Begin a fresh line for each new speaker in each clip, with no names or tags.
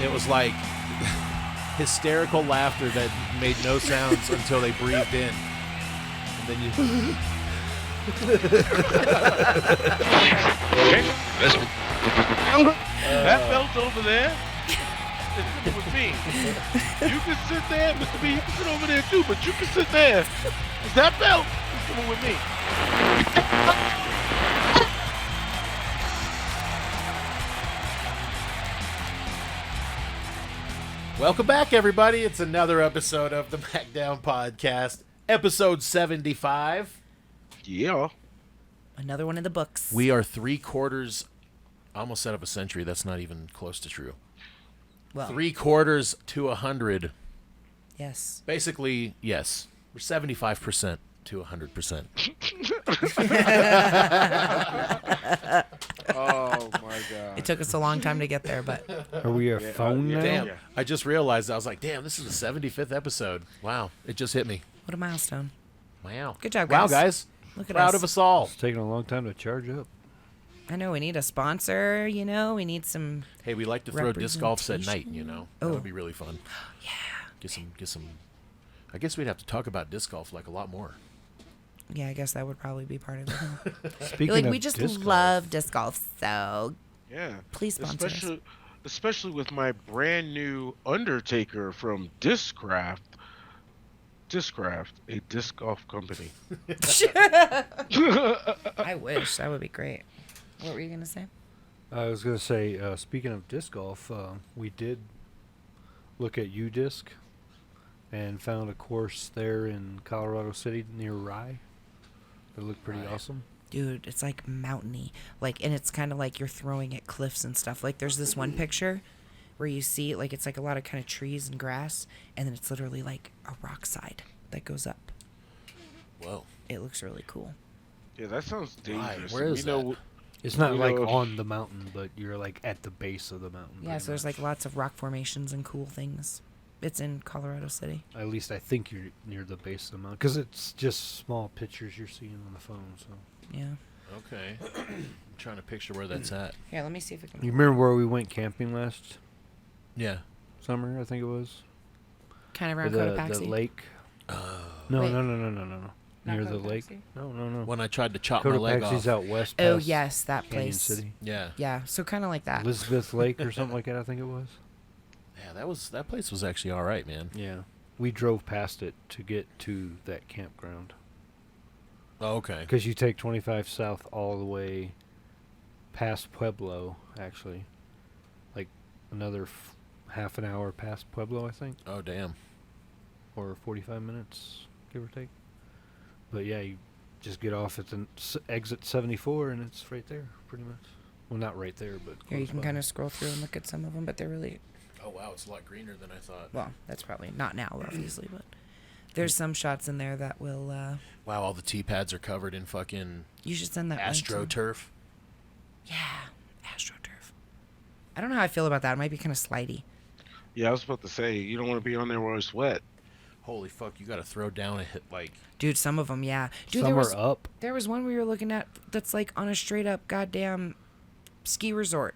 It was like hysterical laughter that made no sounds until they breathed in. And then you...
That belt over there is sitting with me. You can sit there, Mr. B. You can sit over there too, but you can sit there. Is that belt is coming with me?
Welcome back, everybody. It's another episode of the MACKDOWN Podcast, episode 75.
Yeah.
Another one in the books.
We are 3/4, I almost said of a century. That's not even close to true.
Well,
3/4 to 100.
yes.
Basically, yes. We're 75% to 100%.
Oh my God.
It took us a long time to get there, but
Are we a phone now?
Damn. I just realized, I was like, damn, this is the 75th episode. Wow. It just hit me.
what a milestone.
Wow.
Good job,
Wow,
guys.
guys.
Look at
Proud
us.
of us all.
It's taking a long time to charge up.
I know we need a sponsor, we need some...
Hey, we like to throw disc golfs at night, That
Oh.
would be really fun.
Yeah.
Get some. I guess we'd have to talk about disc golf like a lot more.
Yeah, I guess that would probably be part of it.
Speaking
Like,
of
we just
disc
love disc golf, so
Yeah.
please sponsor us.
Especially with my brand new Undertaker from Discraft, a disc golf company.
I wish. That would be great. What were you going to say?
I was going to say, speaking of disc golf, we did look at UDisc and found a course there in Colorado City near Rye. It looked pretty awesome.
Dude, it's like mountainy. Like, and it's kind of like you're throwing at cliffs and stuff. Like, there's this one picture where you see, like, it's like a lot of kind of trees and grass, and then it's literally like a rock side that goes up.
Whoa.
It looks really cool.
Yeah, that sounds dangerous.
Where is that?
It's not
We
like
know-
on the mountain, but you're like at the base of the mountain.
Yeah,
pretty
so there's
much.
like lots of rock formations and cool things. It's in Colorado City.
At least I think you're near the base of the mountain. Because it's just small pictures you're seeing on the phone. So
Yeah.
Okay. I'm trying to picture where that's at.
Here, let me see if I can.
you remember where we went camping last
Yeah.
summer, I think it was?
Kind of around
the
Cotopaxi.
lake. No,
Wait.
no.
Not
Near the lake.
Cotopaxi?
No.
When I tried to chop my leg off.
Cotopaxi's out west.
Oh,
past
yes, that
Canyon
place.
City.
Yeah.
Yeah, so kind of like that.
Elizabeth Lake or something like that, I think it was.
Yeah, that place was actually all right, man.
Yeah. We drove past it to get to that campground.
Oh, okay.
Because you take 25 south all the way past Pueblo, actually. Like another half an hour past Pueblo, I think.
Oh, damn.
Or 45 minutes, give or take. But yeah, you just get off at the exit 74 and it's right there, pretty much. Well, not right there, but
Here, you
close
can
by.
kind of scroll through and look at some of them, but they're really...
Oh, wow. It's a lot greener than I thought.
Well, that's probably not now, obviously, but there's some shots in there that will...
Wow, all the tee pads are covered in fucking
you should send that link to me.
AstroTurf.
Yeah, AstroTurf. I don't know how I feel about that. It might be kind of slidey.
Yeah, I was about to say, you don't want to be on there where it's wet.
Holy fuck, you got to throw down a hit like...
Dude, some of them, yeah. Dude,
Some are up.
There was one we were looking at that's like on a straight up goddamn ski resort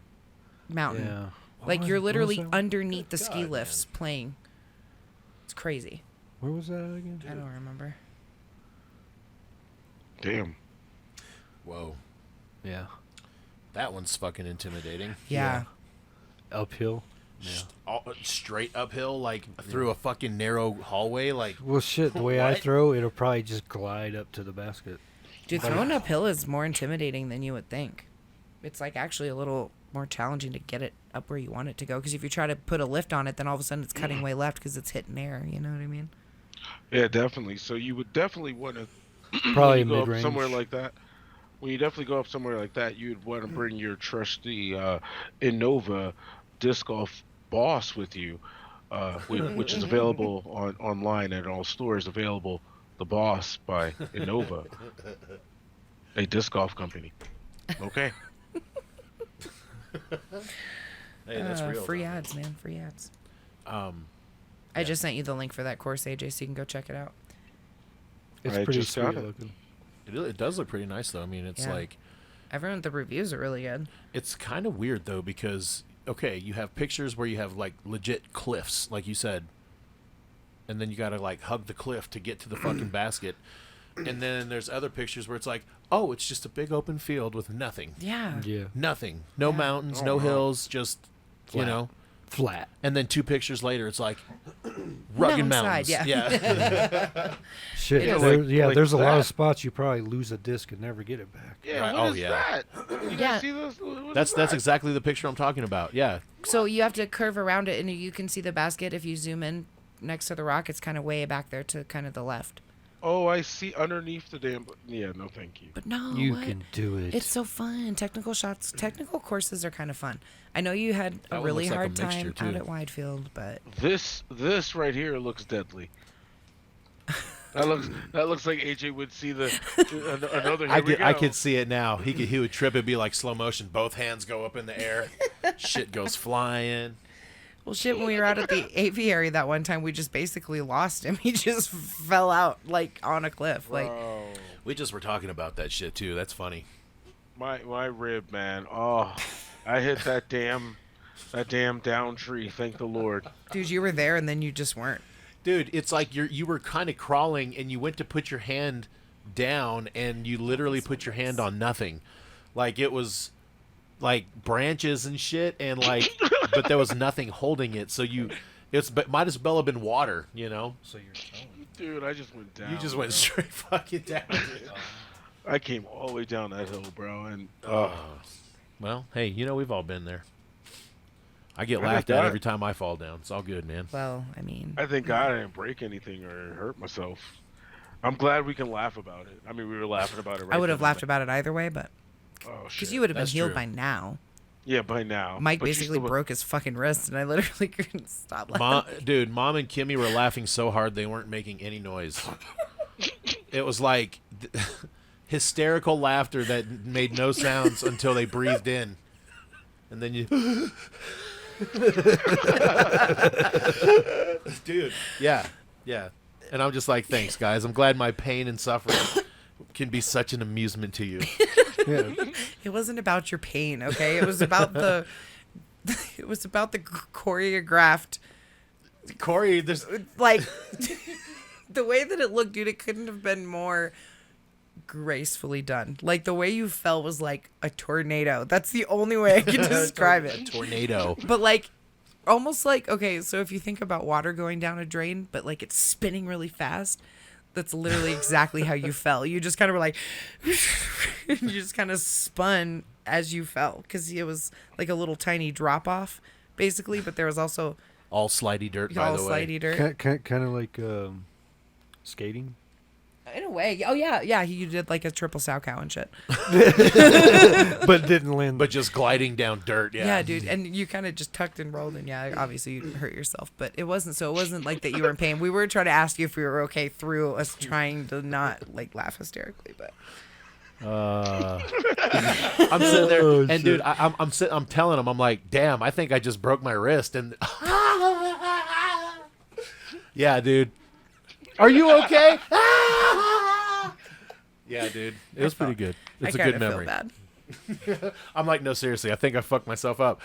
mountain.
Yeah.
Like you're
What was
literally
that one?
underneath the
Good
ski
God,
lifts playing. It's crazy.
Where was that at again?
I don't remember.
Damn.
Whoa.
Yeah.
That one's fucking intimidating.
Yeah.
Uphill. Yeah.
Straight uphill, like through a fucking narrow hallway, like...
Well, shit, the way I
What?
throw, it'll probably just glide up to the basket.
Dude, throwing uphill is more intimidating than you would think. It's like actually a little more challenging to get it up where you want it to go. Because if you try to put a lift on it, then all of a sudden it's cutting way left because it's hitting air. You know what I mean?
Yeah, definitely. So you would definitely want to
Probably
go up
mid-range.
somewhere like that. When you definitely go up somewhere like that, you'd want to bring your trusty Innova disc golf boss with you, which is available online at all stores. Available, the Boss by Innova, a disc golf company. Okay.
Hey, that's real.
Free
though.
ads, man. Free ads.
Yeah.
I just sent you the link for that course, AJ, so you can go check it out.
It's
I
pretty
just got
sweet
it.
looking.
It does look pretty nice, though. I mean, it's
Yeah.
like...
Everyone, the reviews are really good.
It's kind of weird, though, because okay, you have pictures where you have like legit cliffs, like you said, and then you gotta like hug the cliff to get to the fucking basket. And then there's other pictures where it's like, oh, it's just a big open field with nothing.
Yeah.
Yeah.
Nothing. No mountains,
Oh,
no
wow.
hills, just, you know.
Flat.
And then 2 pictures later, it's like rugged mountains.
Mountainside,
Yeah.
Shit.
Yeah, like
there's a lot
that.
of spots you probably lose a disc and never get it back.
Yeah,
Right.
what
Oh,
is
yeah.
that? You
Yeah.
guys see this? What is
That's
that?
exactly the picture I'm talking about. Yeah.
So you have to curve around it, and you can see the basket if you zoom in next to the rock. It's kind of way back there to kind of the left.
Oh, I see underneath the damn. Yeah, no, thank you.
But no,
You
what?
can do it.
It's so fun. Technical courses are kind of fun. I know you had
That
a
one
really
looks like a
hard
mixture,
time out
too.
at Widefield, but
This right here looks deadly. That looks like AJ would see the another. Here
I could see it now. He would trip. It'd be like slow motion. Both hands go up in the air. Shit goes flying.
well, shit. When we were out at the aviary that one time, we just basically lost him. He just fell out like on a cliff. Like,
Bro,
We just were talking about that shit too. That's funny.
my rib, man. Oh, I hit that damn down tree. Thank the Lord.
dude, you were there and then you just weren't.
Dude, it's like you were kind of crawling and you went to put your hand down and you literally put your hand on nothing. Like it was like branches and shit and like but there was nothing holding it. So but might as well have been water, you know?
So you're telling me.
Dude, I just went down.
You just went
bro.
straight fucking down. Dude.
I came all the way down that hill, bro, and
Well, hey, you know we've all been there. I get
I
laughed
think
at
that-
every time I fall down. It's all good, man.
Well, I mean,
I thank God I didn't break anything or hurt myself. I'm glad we can laugh about it. I mean, we were laughing about it. Right
I would have
then and
laughed about it either way, but
there. Oh shit.
because you would have been
That's
healed
true.
by now.
Yeah, by now.
Mike
But you
basically
still-
broke his fucking wrist, and I literally couldn't stop laughing.
Mom and Kimmy were laughing so hard they weren't making any noise. It was like hysterical laughter that made no sounds until they breathed in. And then you... Dude, yeah. And I'm just like, thanks, guys. I'm glad my pain and suffering can be such an amusement to you.
Yeah.
It wasn't about your pain, okay? It was about the it was about the choreographed,
Corey, there's...
like the way that it looked, dude. It couldn't have been more gracefully done. Like the way you fell was like a tornado. That's the only way I can describe
A
it.
tornado.
But like almost like, okay, so if you think about water going down a drain, but like it's spinning really fast, that's literally exactly how you fell. You just kind of were like, you just kind of spun as you fell because it was like a little tiny drop off, basically. But there was also
All slidey dirt, by
all
the way.
slidey dirt.
Kind of like skating.
In a way, oh yeah, you did like a triple sow cow and shit.
But didn't land.
But just gliding down dirt, yeah.
Yeah, dude, and you kind of just tucked and rolled, and yeah, obviously you hurt yourself, but it wasn't so. It wasn't like that you were in pain. We were trying to ask you if we were okay through us trying to not like laugh hysterically, but
I'm sitting there,
Oh,
and
shit.
dude, I'm telling him, I'm like, damn, I think I just broke my wrist, and yeah, dude, are you okay? Yeah, dude, it was pretty good. It's a
I
good
kinda
memory.
Feel bad.
I'm like, no, seriously, I think I fucked myself up.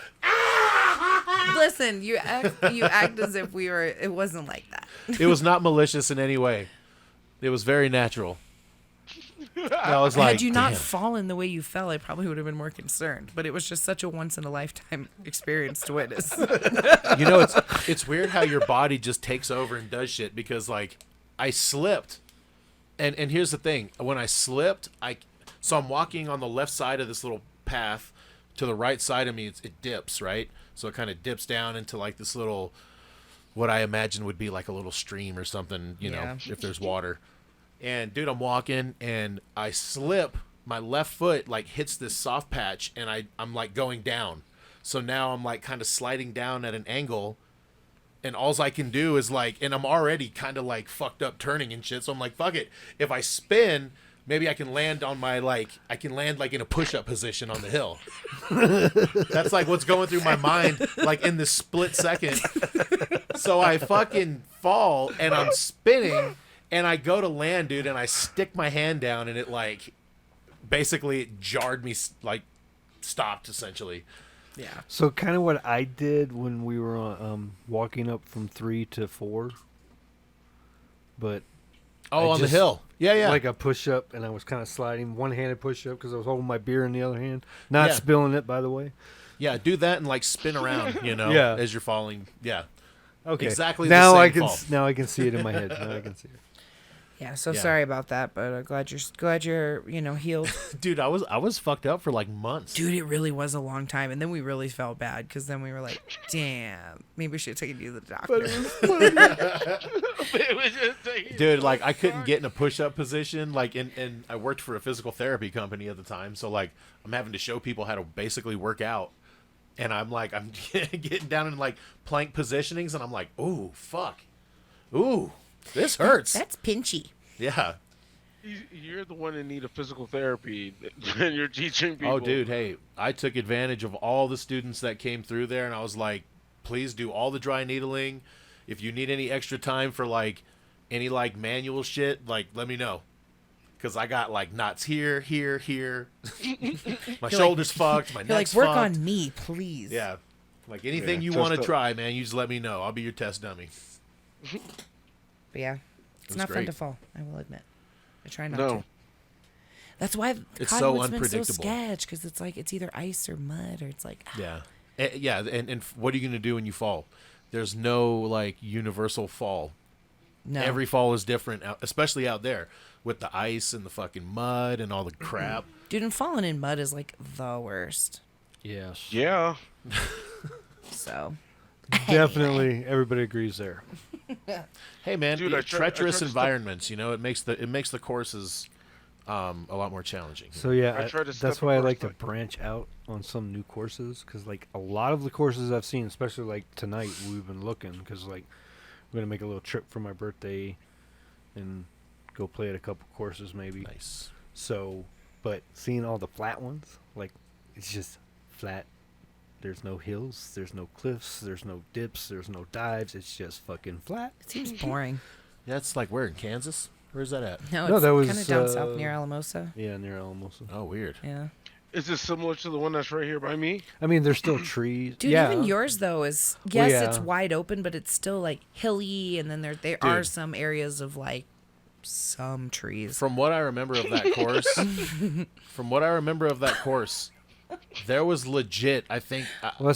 Listen, you act as if we were. It wasn't like that.
It was not malicious in any way. It was very natural. I was like,
Had you not
damn.
fallen the way you fell, I probably would have been more concerned. But it was just such a once in a lifetime experience to witness.
You know, it's weird how your body just takes over and does shit because like I slipped. And here's the thing, when I slipped, so I'm walking on the left side of this little path. To the right side of me, it dips, right? So it kind of dips down into like this little, what I imagine would be like a little stream or something, you know,
Yeah.
if there's water. And dude, I'm walking and I slip. My left foot like hits this soft patch and I'm like going down. So now I'm like kind of sliding down at an angle. And alls I can do is like, and I'm already kind of like fucked up turning and shit. So I'm like, fuck it. If I spin, maybe I can land on my I can land like in a push-up position on the hill. That's like what's going through my mind, like in this split second. So I fucking fall and I'm spinning and I go to land, dude, and I stick my hand down and it like, basically it jarred me, like stopped essentially.
Yeah.
So kind of what I did when we were walking up from 3 to 4, but
Oh,
I
on the
just-
hill. Yeah, yeah.
like a push-up, and I was kind of sliding one-handed push-up because I was holding my beer in the other hand, not
Yeah.
spilling it, by the way.
Yeah, do that and like spin around,
Yeah.
as you're falling. Yeah.
Okay,
Exactly the
now
same
I can
fall.
now I can see it in my head. Now I can see it.
Yeah. So
Yeah.
sorry about that, but glad you're healed.
Dude, I was fucked up for like months.
Dude, it really was a long time, and then we really felt bad because then we were like, damn, maybe we should have taken you to the doctor.
Dude, like I couldn't get in a push-up position, like and I worked for a physical therapy company at the time, so like I'm having to show people how to basically work out, and I'm getting down in like plank positionings, and I'm like, ooh, fuck, ooh, this hurts.
That's pinchy.
Yeah.
You're the one in need of physical therapy, and you're teaching people.
Oh, dude, hey, I took advantage of all the students that came through there, and I was like, please do all the dry needling. If you need any extra time for like any like manual shit, like let me know. Cause I got like knots here. My shoulder's fucked. My
You're
neck's
like, work
fucked.
on me, please.
Yeah. Like anything
Yeah,
you
test
want to
it.
try, man, you just let me know. I'll be your test dummy.
But yeah, it's
was
not fun
great.
to fall. I will admit. I try not
No.
to. That's why
It's so
Cottonwood's been so
unpredictable.
sketch, because it's like it's either ice or mud, or it's like
Yeah. Yeah, and what are you gonna do when you fall? There's no like universal fall.
no.
Every fall is different, especially out there with the ice and the fucking mud and all the crap.
Dude, and falling in mud is like the worst.
Yes.
Yeah.
So
Definitely, everybody agrees there.
Hey man,
Dude, I tried
treacherous
to step-
environments, it makes the courses a lot more challenging.
So yeah,
I tried to
that's
step
why I
across
like to
the-
branch out on some new courses, because like a lot of the courses I've seen, especially like tonight, we've been looking because like we're gonna make a little trip for my birthday and go play at a couple courses maybe.
Nice.
So, but seeing all the flat ones, like it's just flat. There's no hills, there's no cliffs, there's no dips, there's no dives. It's just fucking flat.
it seems boring.
That's like where in Kansas? Where's that at?
No,
No,
it's
that was,
kind of down south near Alamosa.
Yeah, near Alamosa.
Oh, weird.
Yeah.
Is this similar to the one that's right here by me?
I mean, there's still trees.
Dude,
yeah.
even yours though is
Well,
yes, it's
yeah.
wide open, but it's still like hilly, and then there are
Dude.
some areas of like some trees.
From what I remember of that course, there was legit. I think
Well,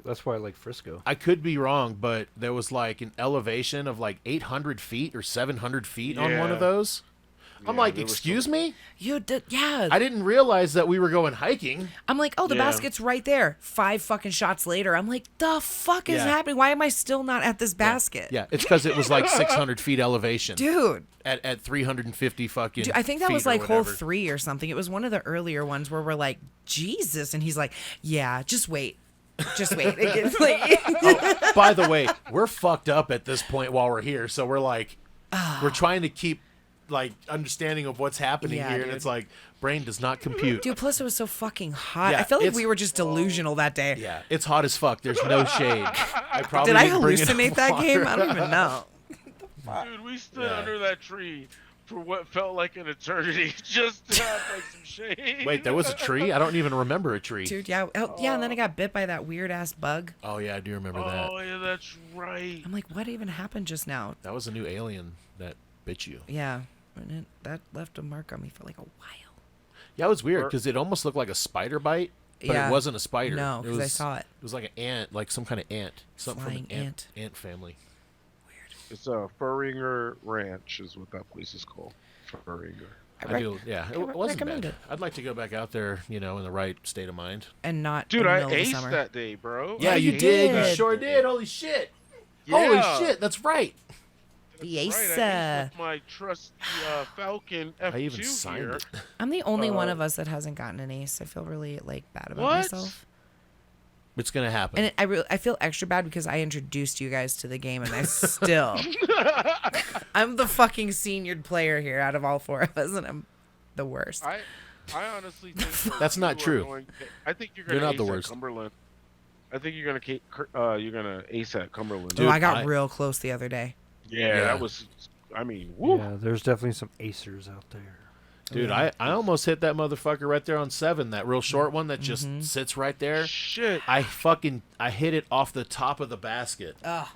that's why I like Frisco.
I could be wrong, but there was like an elevation of like 800 feet or 700 feet on one of
Yeah.
those. I'm
Yeah,
like,
there was
excuse me?
You did, yeah.
I didn't realize that we were going hiking.
I'm like, oh, the
Yeah.
basket's right there. 5 fucking shots later, I'm like, the fuck is
Yeah.
happening? Why am I still not at this basket?
Yeah, it's because it was like 600 feet elevation
Dude.
at 350 fucking.
Dude, I think that
feet
was
or
like hole
whatever.
3 or something. It was one of the earlier ones where we're like, Jesus, and he's like, yeah, just wait. Just wait. It gets like,
By the way, we're fucked up at this point while we're here, so we're like, we're trying to keep like understanding of what's happening
Yeah,
here, and
dude.
it's like brain does not compute.
dude, plus it was so fucking hot.
Yeah,
I felt like
it's-
we were just delusional that day.
Yeah, it's hot as fuck. There's no shade. I probably
Did I
didn't bring enough
hallucinate that game? I don't even know.
Dude, we stood
Yeah.
under that tree for what felt like an eternity just to have like some shade.
Wait, there was a tree? I don't even remember a tree.
Dude, yeah. Oh, yeah, and then I got bit by that weird ass bug.
Oh yeah, I do remember that.
Oh yeah, that's right.
I'm like, what even happened just now?
That was a new alien that bit you.
Yeah. And that left a mark on me for like a while.
Yeah, it was weird because it almost looked like a spider bite, but
Yeah.
it wasn't a spider.
No,
It
because I
was-
saw it.
It was like an ant, like some kind of ant, something
Flying
from an
ant.
ant family.
It's a Furringer Ranch is what that place is called. Furringer.
I do, yeah. It wasn't
recommend
bad.
it.
I'd like to go back out there, in the right state of mind.
And not
Dude,
in the
I
middle of the
aced
summer.
that day, bro.
Yeah,
Oh,
you
you
did. You
did.
sure did. Holy shit.
Yeah.
Holy shit. That's right.
Yes,
Right, I
sir.
aced with my trusty Falcon F2
I even signed
here.
it.
I'm the only one of us that hasn't gotten an ace. I feel really like bad about
What?
myself.
It's gonna happen.
And I feel extra bad because I introduced you guys to the game, and I still, I'm the fucking senior player here out of all 4 of us, and I'm the worst.
I honestly think
That's not
you are
true.
I think you're
You're
gonna
not
ace
the
at
worst.
Cumberland. I think you're gonna ace at Cumberland.
Oh, I got
I-
real close the other day.
yeah,
Yeah.
that was. I mean, woo.
Yeah, there's definitely some acers out there.
Dude, I almost hit that motherfucker right there on 7, that real short one that just sits right there.
Shit.
I hit it off the top of the basket.
Ugh.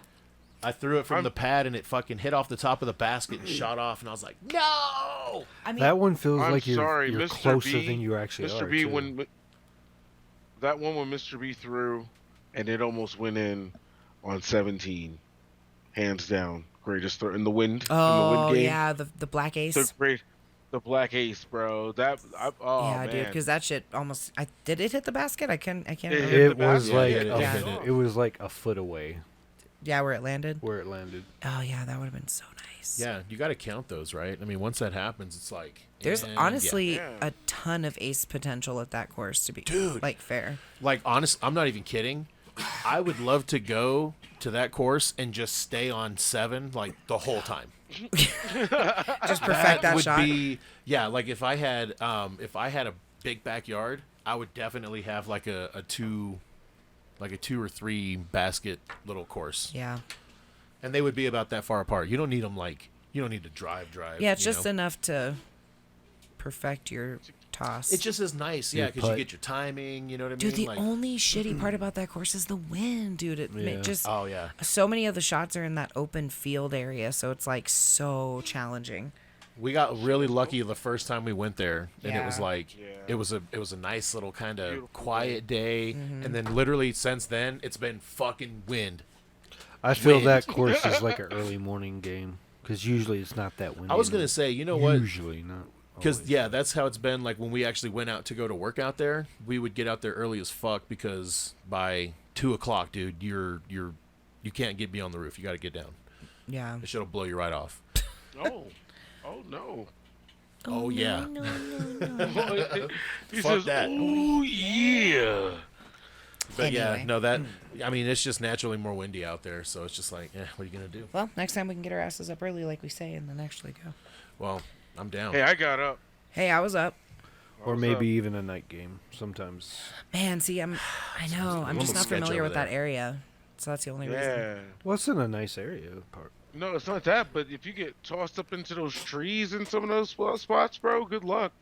I threw it from the pad and it fucking hit off the top of the basket and shot off, and I was like, no!
I mean,
That one feels
I'm
like you're
Mr.
closer
B,
than you actually
Mr.
are.
B,
too.
when that one when Mr. B threw and it almost went in on 17, hands down, greatest throw in the wind. in the
oh
wind game.
yeah, the black ace.
The black ace, bro. Oh
yeah,
man.
dude, because that shit almost. Did it hit the basket? I can't
It
remember.
hit
It
the
was
basket.
like
Yeah.
it was like a foot away
Yeah, where it landed.
where it landed.
Oh yeah, that would have been so nice.
Yeah, you got to count those, right? I mean, once that happens, it's like...
There's
and
honestly
Yeah.
a ton of ace potential at that course to be
Dude.
like fair.
Like, honest, I'm not even kidding. I would love to go to that course and just stay on 7, like, the whole time.
Just perfect that
would
shot.
be... Yeah, like, if I had a big backyard, I would definitely have, like, a 2 or 3 basket little course.
Yeah.
And they would be about that far apart. You don't need them, like... You don't need to drive.
Yeah, it's
you
just
know?
enough to perfect your toss.
It just is nice, yeah,
Your
because you
putt.
get your timing, you know what I
Dude,
mean?
the
Like,
only shitty part about that course is the wind, dude. It
Yeah.
just
oh, yeah.
so many of the shots are in that open field area, so it's like so challenging.
We got really lucky the first time we went there, and it was
Yeah.
like
Yeah.
it was a nice little kind of
Beautiful
quiet day, and then literally since then it's been fucking wind.
I feel
Wind.
that course is like an early morning game because usually it's not that windy.
I was gonna say, you know what?
Usually not.
Because
always.
yeah, that's how it's been. Like when we actually went out to go to work out there, we would get out there early as fuck because by 2:00, dude, you can't get beyond the roof. You got to get down.
Yeah.
The shit'll blow you right off.
Oh no.
Oh, yeah.
No, no, no.
He
Fuck
says,
that.
"Ooh yeah."
But yeah,
Anyway.
no, that I mean, it's just naturally more windy out there, so it's just like, what are you gonna do?
Well, next time we can get our asses up early, like we say, and then actually go.
Well, I'm down.
Hey, I got up.
Hey, I was up.
Or
What's
maybe even a night game sometimes.
Man, see, I know, I'm
almost
just not
sketch
familiar
over
with that
there.
area, so that's the only reason.
Yeah.
Well, it's in a nice area.
No, it's not that. But if you get tossed up into those trees in some of those spots, bro, good luck.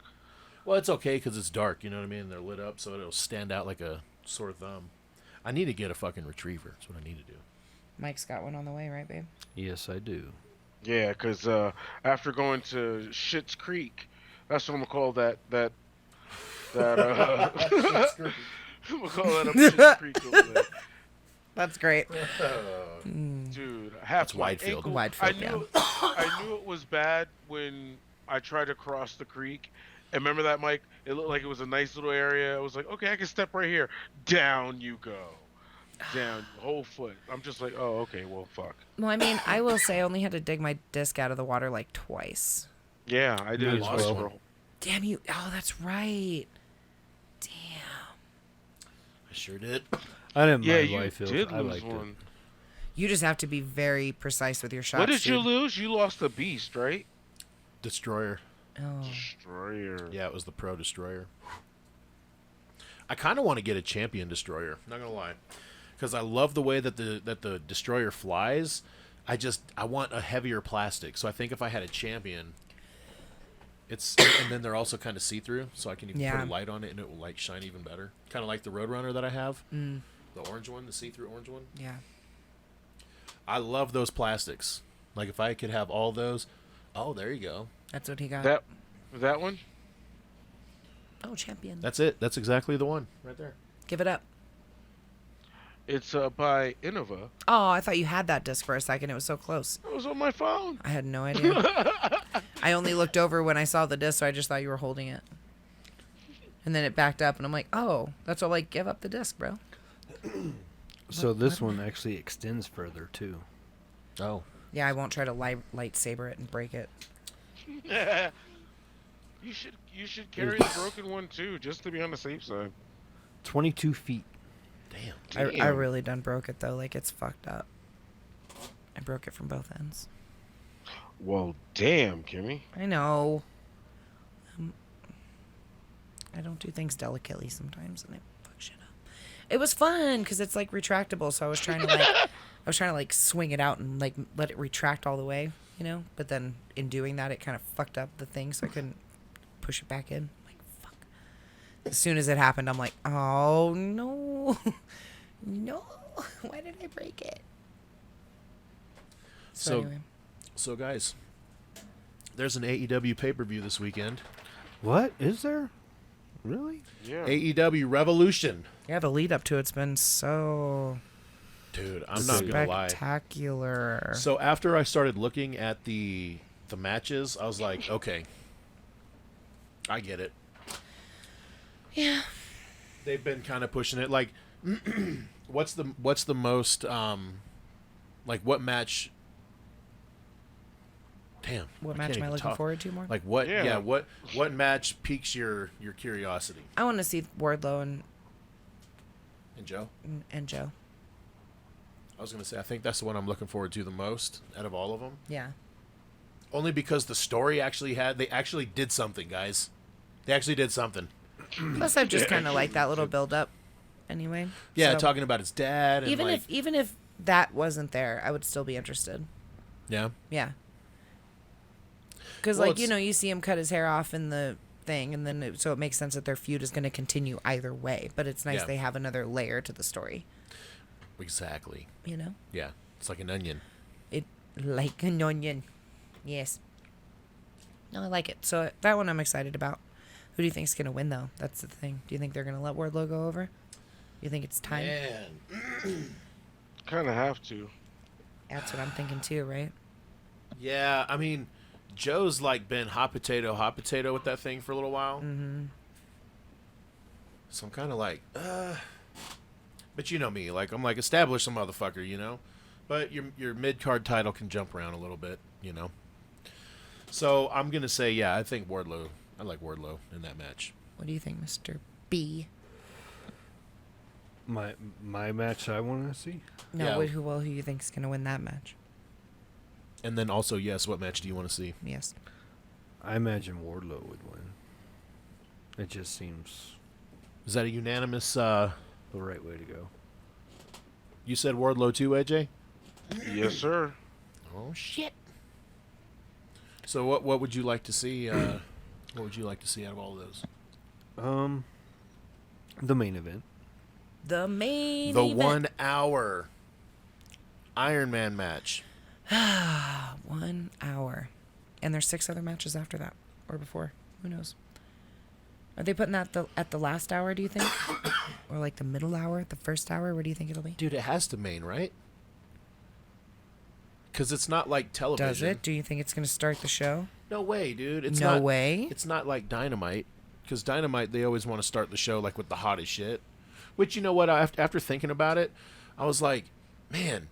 Well, it's okay because it's dark, you know what I mean? They're lit up, so it'll stand out like a sore thumb. I need to get a fucking retriever. That's what I need to do.
Mike's got one on the way, right, babe?
Yes, I do.
Yeah, because after going to Schitt's Creek, that's what I'm gonna call that. I'm gonna call that up Schitt's Creek over there.
That's great.
Dude, half
That's
my
Widefield.
ankle-
Widefield,
I knew it was bad when I tried to cross the creek. And remember that, Mike? It looked like it was a nice little area. I was like, okay, I can step right here. Down you go. Down, whole foot. I'm just like, oh, okay, well, fuck.
Well, I mean, I will say I only had to dig my disc out of the water like twice.
Yeah, I did
Me
as
as
well.
well.
Damn you. Oh, that's right. Damn.
I sure did.
I didn't
Yeah,
mind
you
Whitefield.
did
I
lose
liked
one.
You just have to be very precise with your shots.
What did you
dude.
lose? You lost the beast, right?
Destroyer.
Oh.
Destroyer.
Yeah, it was the Pro Destroyer. I kind of want to get a Champion Destroyer. Not gonna lie, because I love the way that the Destroyer flies. I want a heavier plastic. So I think if I had a Champion, and then they're also kind of see through, so I can even
Yeah.
put a light on it and it will like shine even better. Kind of like the Roadrunner that I have,
Mm,
the orange one, the see through orange one.
yeah.
I love those plastics. Like if I could have all those. Oh, there you go.
That's what he got.
That one?
Oh, champion.
That's it. That's exactly the one right there.
Give it up.
It's by Innova.
Oh, I thought you had that disc for a second. It was so close.
It was on my phone.
I had no idea. I only looked over when I saw the disc, so I just thought you were holding it. And then it backed up, and I'm like, oh, that's all. Like, give up the disc, bro.
So this one actually extends further too.
Oh.
Yeah, I won't try to lightsaber it and break it.
You should carry the broken one too, just to be on the safe side.
22 feet.
Damn.
I
Damn.
really done broke it though. Like, it's fucked up. I broke it from both ends.
Well, damn, Kimmy.
I know. I don't do things delicately sometimes, and I fuck shit up. It was fun because it's like retractable, so I was trying to like swing it out and like let it retract all the way, you know. But then in doing that, it kind of fucked up the thing, so I couldn't push it back in. I'm like, fuck. As soon as it happened, I'm like, oh, no. No. Why did I break it? So anyway.
So guys, there's an AEW pay-per-view this weekend.
What? Is there? Really?
Yeah.
AEW Revolution.
Yeah, the lead up to it's been so
Dude, I'm not gonna lie.
spectacular.
So after I started looking at the matches, I was like, okay, I get it.
Yeah.
They've been kind of pushing it. Like, what's the most like what match? Damn.
What
I
match
can't
am I
even
looking
talk.
forward to more?
Like what?
Yeah.
Yeah. What match piques your curiosity?
I want to see Wardlow
And Joe,
and Joe.
I was gonna say I think that's the one I'm looking forward to the most out of all of them.
Yeah.
Only because the story they actually did something, guys. They actually did something.
Plus, I just kind of like that little build up. Anyway.
Yeah,
So,
talking about his dad. And
even if that wasn't there, I would still be interested.
yeah.
Yeah. Because,
Well,
like, you see him cut his hair off in the thing, and then so it makes sense that their feud is going to continue either way. But it's nice
Yeah.
they have another layer to the story.
Exactly.
Yeah.
It's like an onion.
It like an onion. Yes. No, I like it. So that one I'm excited about. Who do you think's going to win, though? That's the thing. Do you think they're going to let Wardlow go over? You think it's time?
Man.
Kind of have to.
That's what I'm thinking, too, right?
Yeah, I mean, Joe's like been hot potato with that thing for a little while.
Mm-hmm.
So I'm kind of like, but you know me, like I'm like establish some motherfucker, But your mid card title can jump around a little bit, So I'm gonna say, yeah, I think Wardlow. I like Wardlow in that match.
What do you think, Mr. B?
My match I want to see.
No,
Yeah.
who you think's going to win that match?
And then also, yes, what match do you want to see?
Yes.
I imagine Wardlow would win. It just seems
Is that a unanimous?
the right way to go.
You said Wardlow too, AJ?
Yes, sir.
Oh shit. So what would you like to see? What would you like to see out of all of those?
The main event.
The main
The
event.
1 hour Iron Man match.
1 hour. And there's 6 other matches after that. Or before. Who knows? Are they putting that at the last hour, do you think? Or like the middle hour? The first hour? Where do you think it'll be?
Dude, it has to main, right? Because it's not like television.
Does it? Do you think it's going to start the show?
No way, dude. It's
No
not,
way?
It's not like Dynamite. Because Dynamite, they always want to start the show like with the hottest shit. Which, you know what? After thinking about it, I was like, man,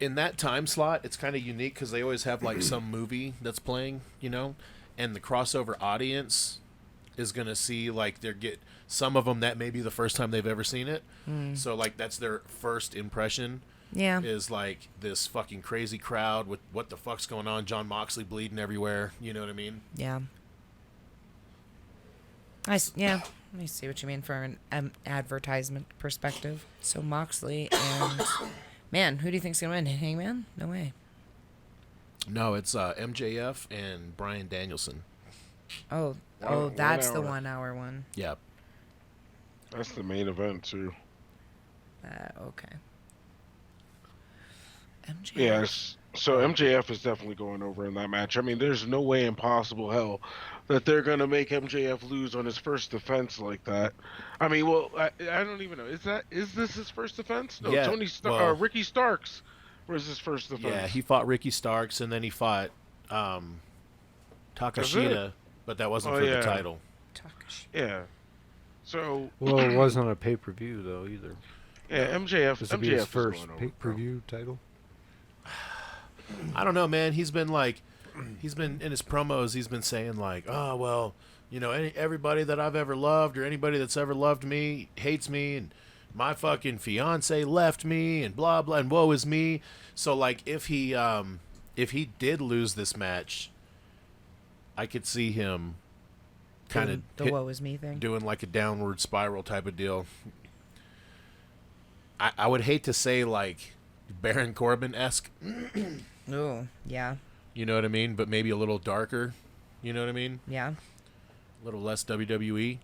in that time slot, it's kind of unique because they always have like some movie that's playing, and the crossover audience is going to see like some of them that may be the first time they've ever seen it. So like that's their first impression.
Yeah.
Is like this fucking crazy crowd with what the fuck's going on, John Moxley bleeding everywhere, you know what I mean?
Yeah. I see what you mean from an advertisement perspective. So Moxley and man, who do you think's gonna win? Hangman? No way.
No, it's MJF and Bryan Danielson.
Oh, that's the 1 hour one.
Yeah.
That's the main event too.
Okay. MJF.
Yes. So MJF is definitely going over in that match. I mean, there's no way in possible hell that they're gonna make MJF lose on his first defense like that. I mean, well, I don't even know. Is this his first defense? No,
Yeah,
Ricky Starks was his first defense.
Yeah, he fought Ricky Starks and then he fought Takashita, but that wasn't for the title.
Yeah. So.
Well, it wasn't a pay-per-view though either.
Yeah, MJF.
This
MJF
will be his
is
first
going over,
pay-per-view title.
I don't know, man. He's been in his promos. He's been saying like, oh well, everybody that I've ever loved or anybody that's ever loved me hates me, and my fucking fiance left me, and blah blah, and woe is me. So like, if he did lose this match, I could see him kind of
the woe is me thing,
doing like a downward spiral type of deal. I would hate to say like Baron Corbin-esque.
Oh, yeah.
You know what I mean? But maybe a little darker. You know what I mean?
Yeah.
A little less WWE.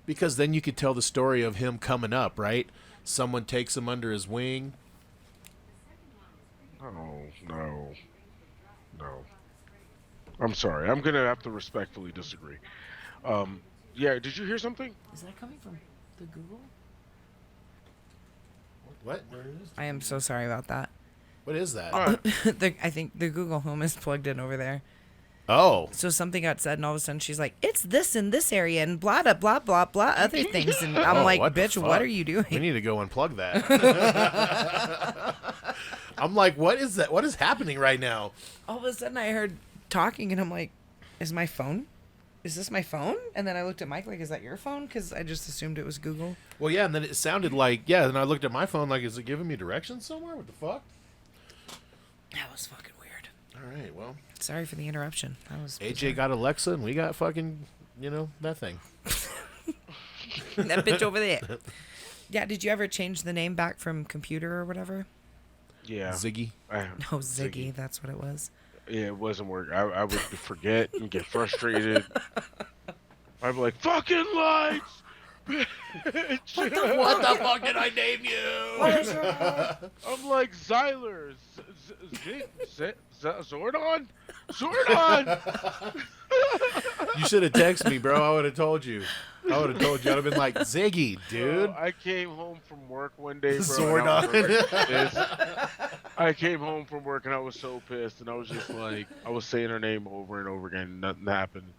Because then you could tell the story of him coming up, right? Someone takes him under his wing.
No. I'm sorry. I'm gonna have to respectfully disagree. Yeah. Did you hear something?
Is that coming from the Google?
What?
I am so sorry about that.
What is that?
I think the Google Home is plugged in over there.
Oh.
So something got said, and all of a sudden she's like, "It's this in this area, and blah blah blah blah blah other things." And I'm like,
what the
"Bitch,
fuck?
what are you doing?"
We need to go unplug that. I'm like, what is that? What is happening right now?
All of a sudden I heard talking, and I'm like, "Is my phone? Is this my phone?" And then I looked at Mike like, "Is that your phone?" Because I just assumed it was Google.
Well, yeah, and then it sounded like, yeah, and I looked at my phone like, is it giving me directions somewhere? What the fuck?
That was fucking weird.
All right, well.
Sorry for the interruption. That was
AJ
bizarre.
got Alexa, and we got fucking, that thing.
That bitch over there. Yeah, did you ever change the name back from computer or whatever?
Yeah.
Ziggy.
No, Ziggy. That's what it was.
Yeah, it wasn't working. I would forget and get frustrated. I'd be like, "Fucking lights!"
What the fuck did I name you?
I'm like, "Xyler, Zordon? Zordon!"
You should have texted me, bro. I would have told you. I would have been like, Ziggy, dude.
I came home from work one day, bro.
Zordon.
I came home from work and I was so pissed, and I was just like, I was saying her name over and over again, and nothing happened.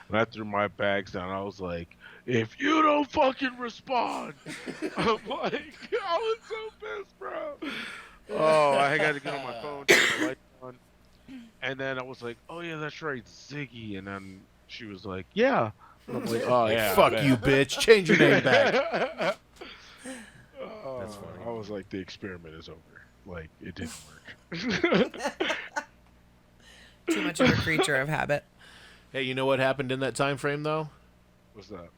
And I threw my bags down. I was like, "If you don't fucking respond," I'm like, I was so pissed, bro. Oh, I got to get on my phone, turn the light on, and then I was like, "Oh yeah, that's right, Ziggy." And then she was like, "Yeah." And I'm like, "Oh yeah,
Fuck
man."
you, bitch. Change your name back.
That's
funny.
I was like, the experiment is over. Like, it didn't work.
Too much of a creature of habit.
Hey, you know what happened in that time frame, though?
What's that?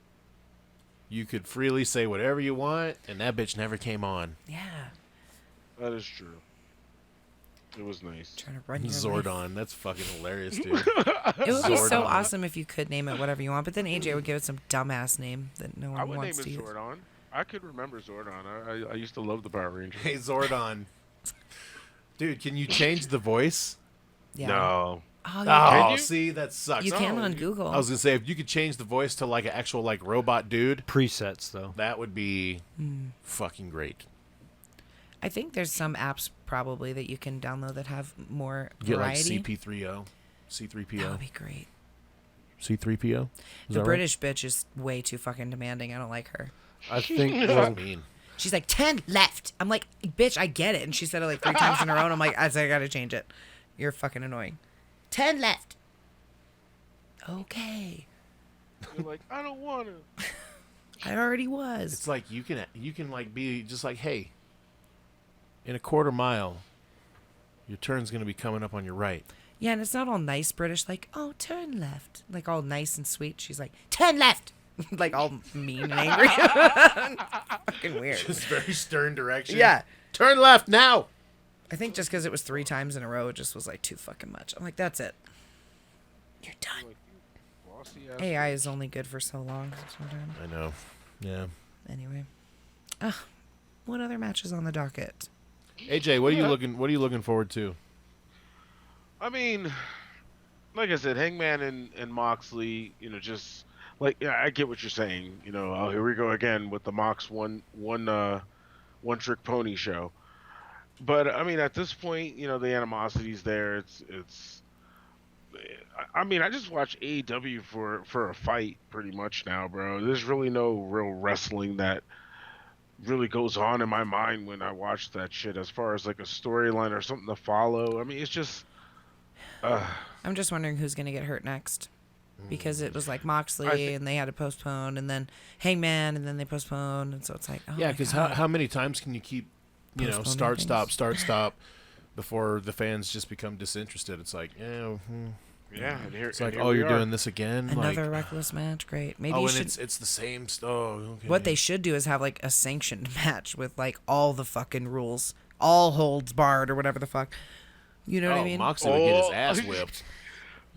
You could freely say whatever you want, and that bitch never came on.
Yeah.
That is true. It was nice.
Trying to run your life.
Zordon. That's fucking hilarious, dude.
It would be so
Zordon.
awesome if you could name it whatever you want, but then AJ would give it some dumbass name that no
I
one
would name
wants
it
to use.
Zordon. I could remember Zordon. I used to love the Power Rangers.
Hey, Zordon. Dude, can you change the voice?
Yeah.
No.
Oh,
Oh,
you?
see, that sucks.
you can
No,
on
you-
Google.
I was going to say, if you could change the voice to like an actual like robot dude,
Presets, though.
that would be fucking great.
I think there's some apps probably that you can download that have more
Get
variety.
like CP3O, C3PO,
That would be great.
C3PO.
The British bitch is way too fucking demanding. I don't like her.
I think
What does that mean?
She's like, 10 left. I'm like, bitch, I get it. And she said it like 3 times in a row. And I'm like, I gotta change it. You're fucking annoying. 10 left. Okay.
You're like, I don't want to.
I already was.
It's like you can like be just like, hey, in a quarter mile, your turn's gonna be coming up on your right.
Yeah, and it's not all nice British, like, oh, turn left. Like all nice and sweet. She's like, 10 left. Like all mean and angry. Fucking weird.
Just very stern direction.
Yeah.
Turn left now.
I think just because it was 3 times in a row, it just was like too fucking much. I'm like, that's it. You're done.
Like, you bossy ass
AI is only good for so long sometimes.
I know. Yeah.
Anyway. What other matches on the docket?
AJ, what are you looking forward to?
I mean, like I said, Hangman and Moxley, just like, yeah, I get what you're saying. Oh, here we go again with the Mox one trick pony show. But I mean, at this point, the animosity's there. It's. I mean, I just watch AEW for a fight pretty much now, bro. There's really no real wrestling that really goes on in my mind when I watch that shit, as far as like a storyline or something to follow. I mean, it's just.
I'm just wondering who's going to get hurt next. Because it was like Moxley and they had to postpone, and then Hangman, and then they postponed, and so it's like, oh
Yeah,
my
because
God.
how many times can you keep,
Postponing
start
things.
stop, before the fans just become disinterested? It's like,
Yeah, and here
it's like,
and
oh,
here
you're
we are.
doing this again.
Another
like,
reckless match. Great. Maybe
oh,
you
and
should.
it's the same. Okay.
What they should do is have like a sanctioned match with like all the fucking rules, all holds barred or whatever the fuck. You know what I mean?
Moxley would get his ass whipped.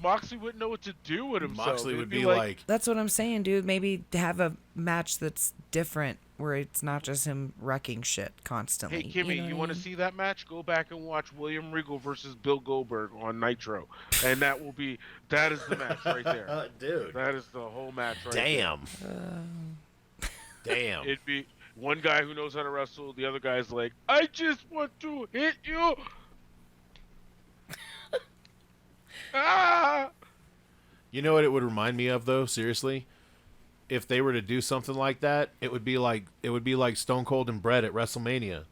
Moxley wouldn't know what to do with himself.
Moxley
It'd
would be like,
That's what I'm saying, dude. Maybe have a match that's different, where it's not just him wrecking shit constantly.
hey, Kimmy,
know
you
what
want
I
to
mean?
see that match? Go back and watch William Regal versus Bill Goldberg on Nitro. And that is the match right there.
dude.
That is the whole match right there.
Damn. Damn.
It'd be one guy who knows how to wrestle, the other guy's like, I just want to hit you. Ah!
You know what it would remind me of, though? Seriously, if they were to do something like that, it would be like Stone Cold and Bret at WrestleMania,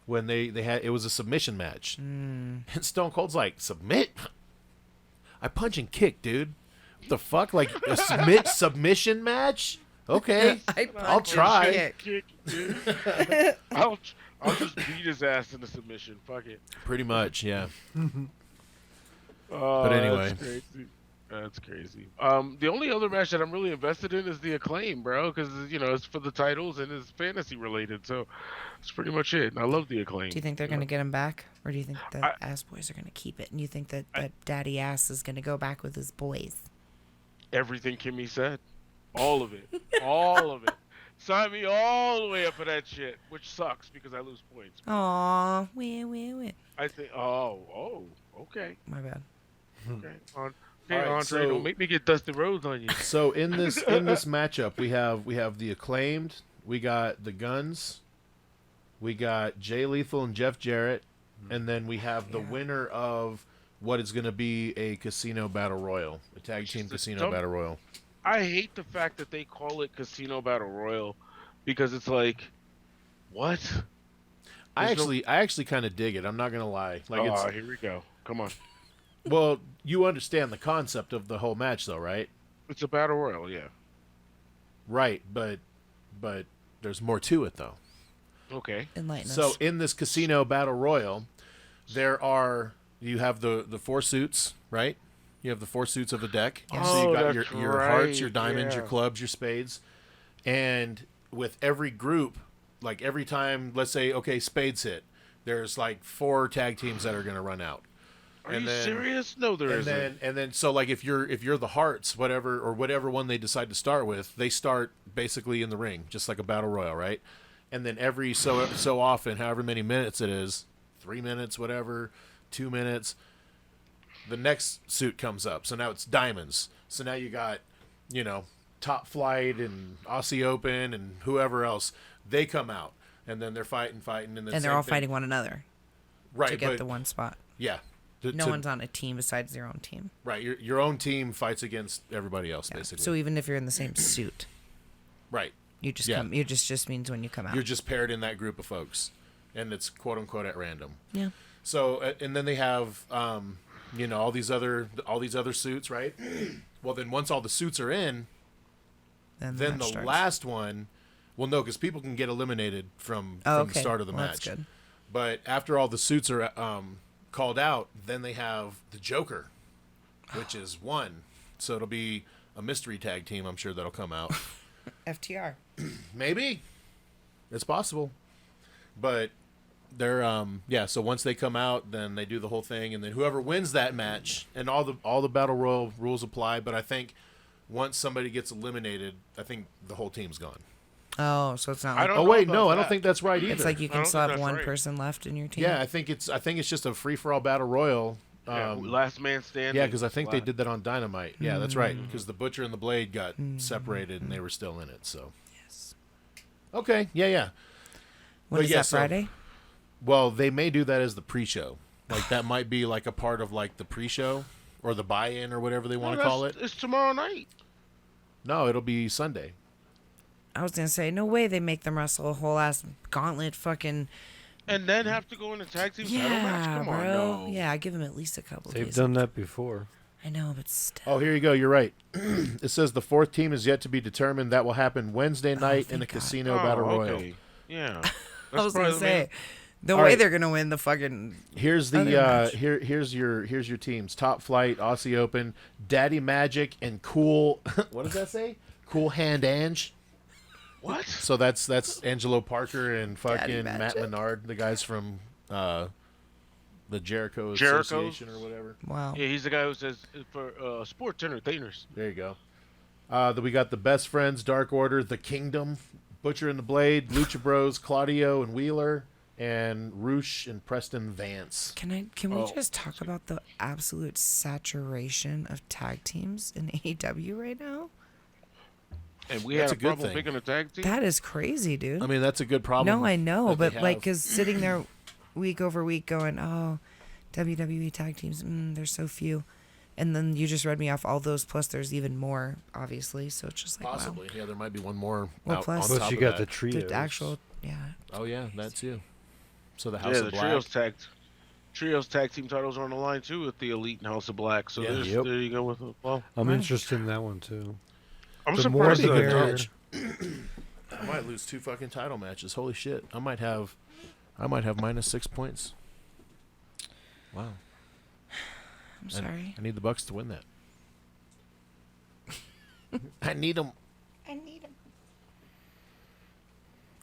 when they had, it was a submission match, and Stone Cold's like, submit? I punch and kick, dude. What the fuck? Like a submission match? Okay, I'll try.
Kick, dude. I'll just beat his ass in the submission. Fuck it.
Pretty much, yeah.
Oh,
But anyway.
that's crazy. That's crazy. The only other match that I'm really invested in is the Acclaim, bro, because it's for the titles and it's fantasy related. So that's pretty much it. I love the Acclaim.
Do you think they're going to get him back? Or do you think the Ass Boys are going to keep it? And you think that Daddy Ass is going to go back with his boys?
Everything Kimmy said, all of it, all of it. Sign me all the way up for that shit, which sucks because I lose points.
Aw, win.
I think. Oh, okay.
My bad.
Okay,
All
okay,
right,
Andre,
so-
don't make me get Dusty Rhodes on you.
So in this matchup, we have the Acclaimed, we got the Guns, we got Jay Lethal and Jeff Jarrett, and then we have the winner of what is going to be a Casino Battle Royal, a tag team Casino Battle Royal.
I hate the fact that they call it Casino Battle Royal because it's like, what?
I actually kind of dig it. I'm not gonna lie. Like,
here we go. Come on.
well, you understand the concept of the whole match, though, right?
It's a battle royal, yeah.
Right, but there's more to it, though.
Okay.
Enlighten us.
So in this Casino Battle Royal, you have the four suits, right? You have the four suits of the deck.
Yeah.
So you got
Oh,
your
that's
hearts, your
right,
diamonds, your
yeah.
clubs, your spades. And with every group, like every time, let's say, okay, spades hit, there's like 4 tag teams that are going to run out.
Are you serious? No, there isn't.
And then so like if you're the hearts, whatever one they decide to start with, they start basically in the ring, just like a battle royal, right? And then every so often, however many minutes it is, 3 minutes, whatever, 2 minutes, the next suit comes up. So now it's diamonds. So now you got, Top Flight and Aussie Open and whoever else. They come out, and then they're fighting, and then
they're all fighting one another
right
to get
but-
the one spot.
Yeah.
No one's on a team besides their own team.
Right. Your own team fights against everybody else,
Yeah.
basically.
So even if you're in the same suit,
right.
you just
Yeah.
come. You just means when you come out.
You're just paired in that group of folks, and it's quote unquote at random.
Yeah.
So and then they have all these other suits, right? Well, then once all the suits are in, then
match
the
starts.
last one. Well, no, because people can get eliminated from
Oh,
the
okay.
start of the
Well,
match.
that's good.
But after all the suits are called out, then they have the Joker, which is one. So it'll be a mystery tag team. I'm sure that'll come out.
FTR.
Maybe it's possible, but they're So once they come out, then they do the whole thing, and then whoever wins that match, and all the battle royal rules apply. But I think once somebody gets eliminated, I think the whole team's gone.
Oh, so it's not
I
like
don't
Oh
know
wait,
about
no, I don't
that.
think that's right either.
it's like you
I
can
don't
still
think
have
that's
one
right.
person left in your team.
Yeah, I think it's just a free for all battle royal.
Last man standing.
Yeah, because I think they did that on Dynamite. Yeah, that's right. Because the Butcher and the Blade got separated, and they were still in it. So
Yes.
okay, yeah.
When
But
is
yeah,
that
so-
Friday?
Well, they may do that as the pre-show. Like that might be like a part of like the pre-show or the buy-in or whatever they want to call it.
It's tomorrow night.
No, it'll be Sunday.
I was gonna say no way they make them wrestle a whole ass gauntlet fucking.
And then have to go in a tag team title match?
Yeah,
Come
bro.
on, no.
Yeah, give them at least a couple.
They've
days.
done that before.
I know, but still.
Oh, here you go. You're right. It says the 4th team is yet to be determined. That will happen Wednesday night in a
thank God.
casino battle royal.
Okay. Yeah.
I was gonna say the
All
way
right.
they're gonna win the fucking.
Here's
Other
the
match.
here's your teams: Top Flight, Aussie Open, Daddy Magic, and Cool. What does that say? Cool Hand Ange.
What?
So that's Angelo Parker and
Daddy
fucking Matt
Magic.
Menard, the guys from the Jericho
Jericho?
Association or whatever.
Wow.
Yeah, he's the guy who says for sports entertainers.
There you go. Then we got the Best Friends, Dark Order, The Kingdom, Butcher and the Blade, Lucha Bros, Claudio and Wheeler, and Roosh and Preston Vance.
Can we just talk about the absolute saturation of tag teams in AEW right now?
And we
That's
had
a
a
good
problem
thing.
picking a tag team.
That is crazy, dude.
I mean, that's a good problem.
No, I know,
that they
but like,
have.
cause sitting there week over week going, oh, WWE tag teams, there's so few. And then you just read me off all those, plus there's even more, obviously. So it's just like,
Possibly.
wow.
Yeah, there might be one more
Well,
out
plus-
on
Plus,
top
you
of
got
that.
the trios.
The actual, yeah.
Oh, yeah, that too. So the House
Yeah,
of
the
Black.
trios tag team titles are on the line too with the Elite and House of Black. So
Yeah.
there you go with it. Well,
I'm
Wow.
interested in that one too.
I'm
The more
surprised
the
that
merrier.
I might lose 2 fucking title matches. Holy shit. I might have minus 6 points. Wow.
I'm sorry.
I need the Bucks to win that. I need them.
I need them.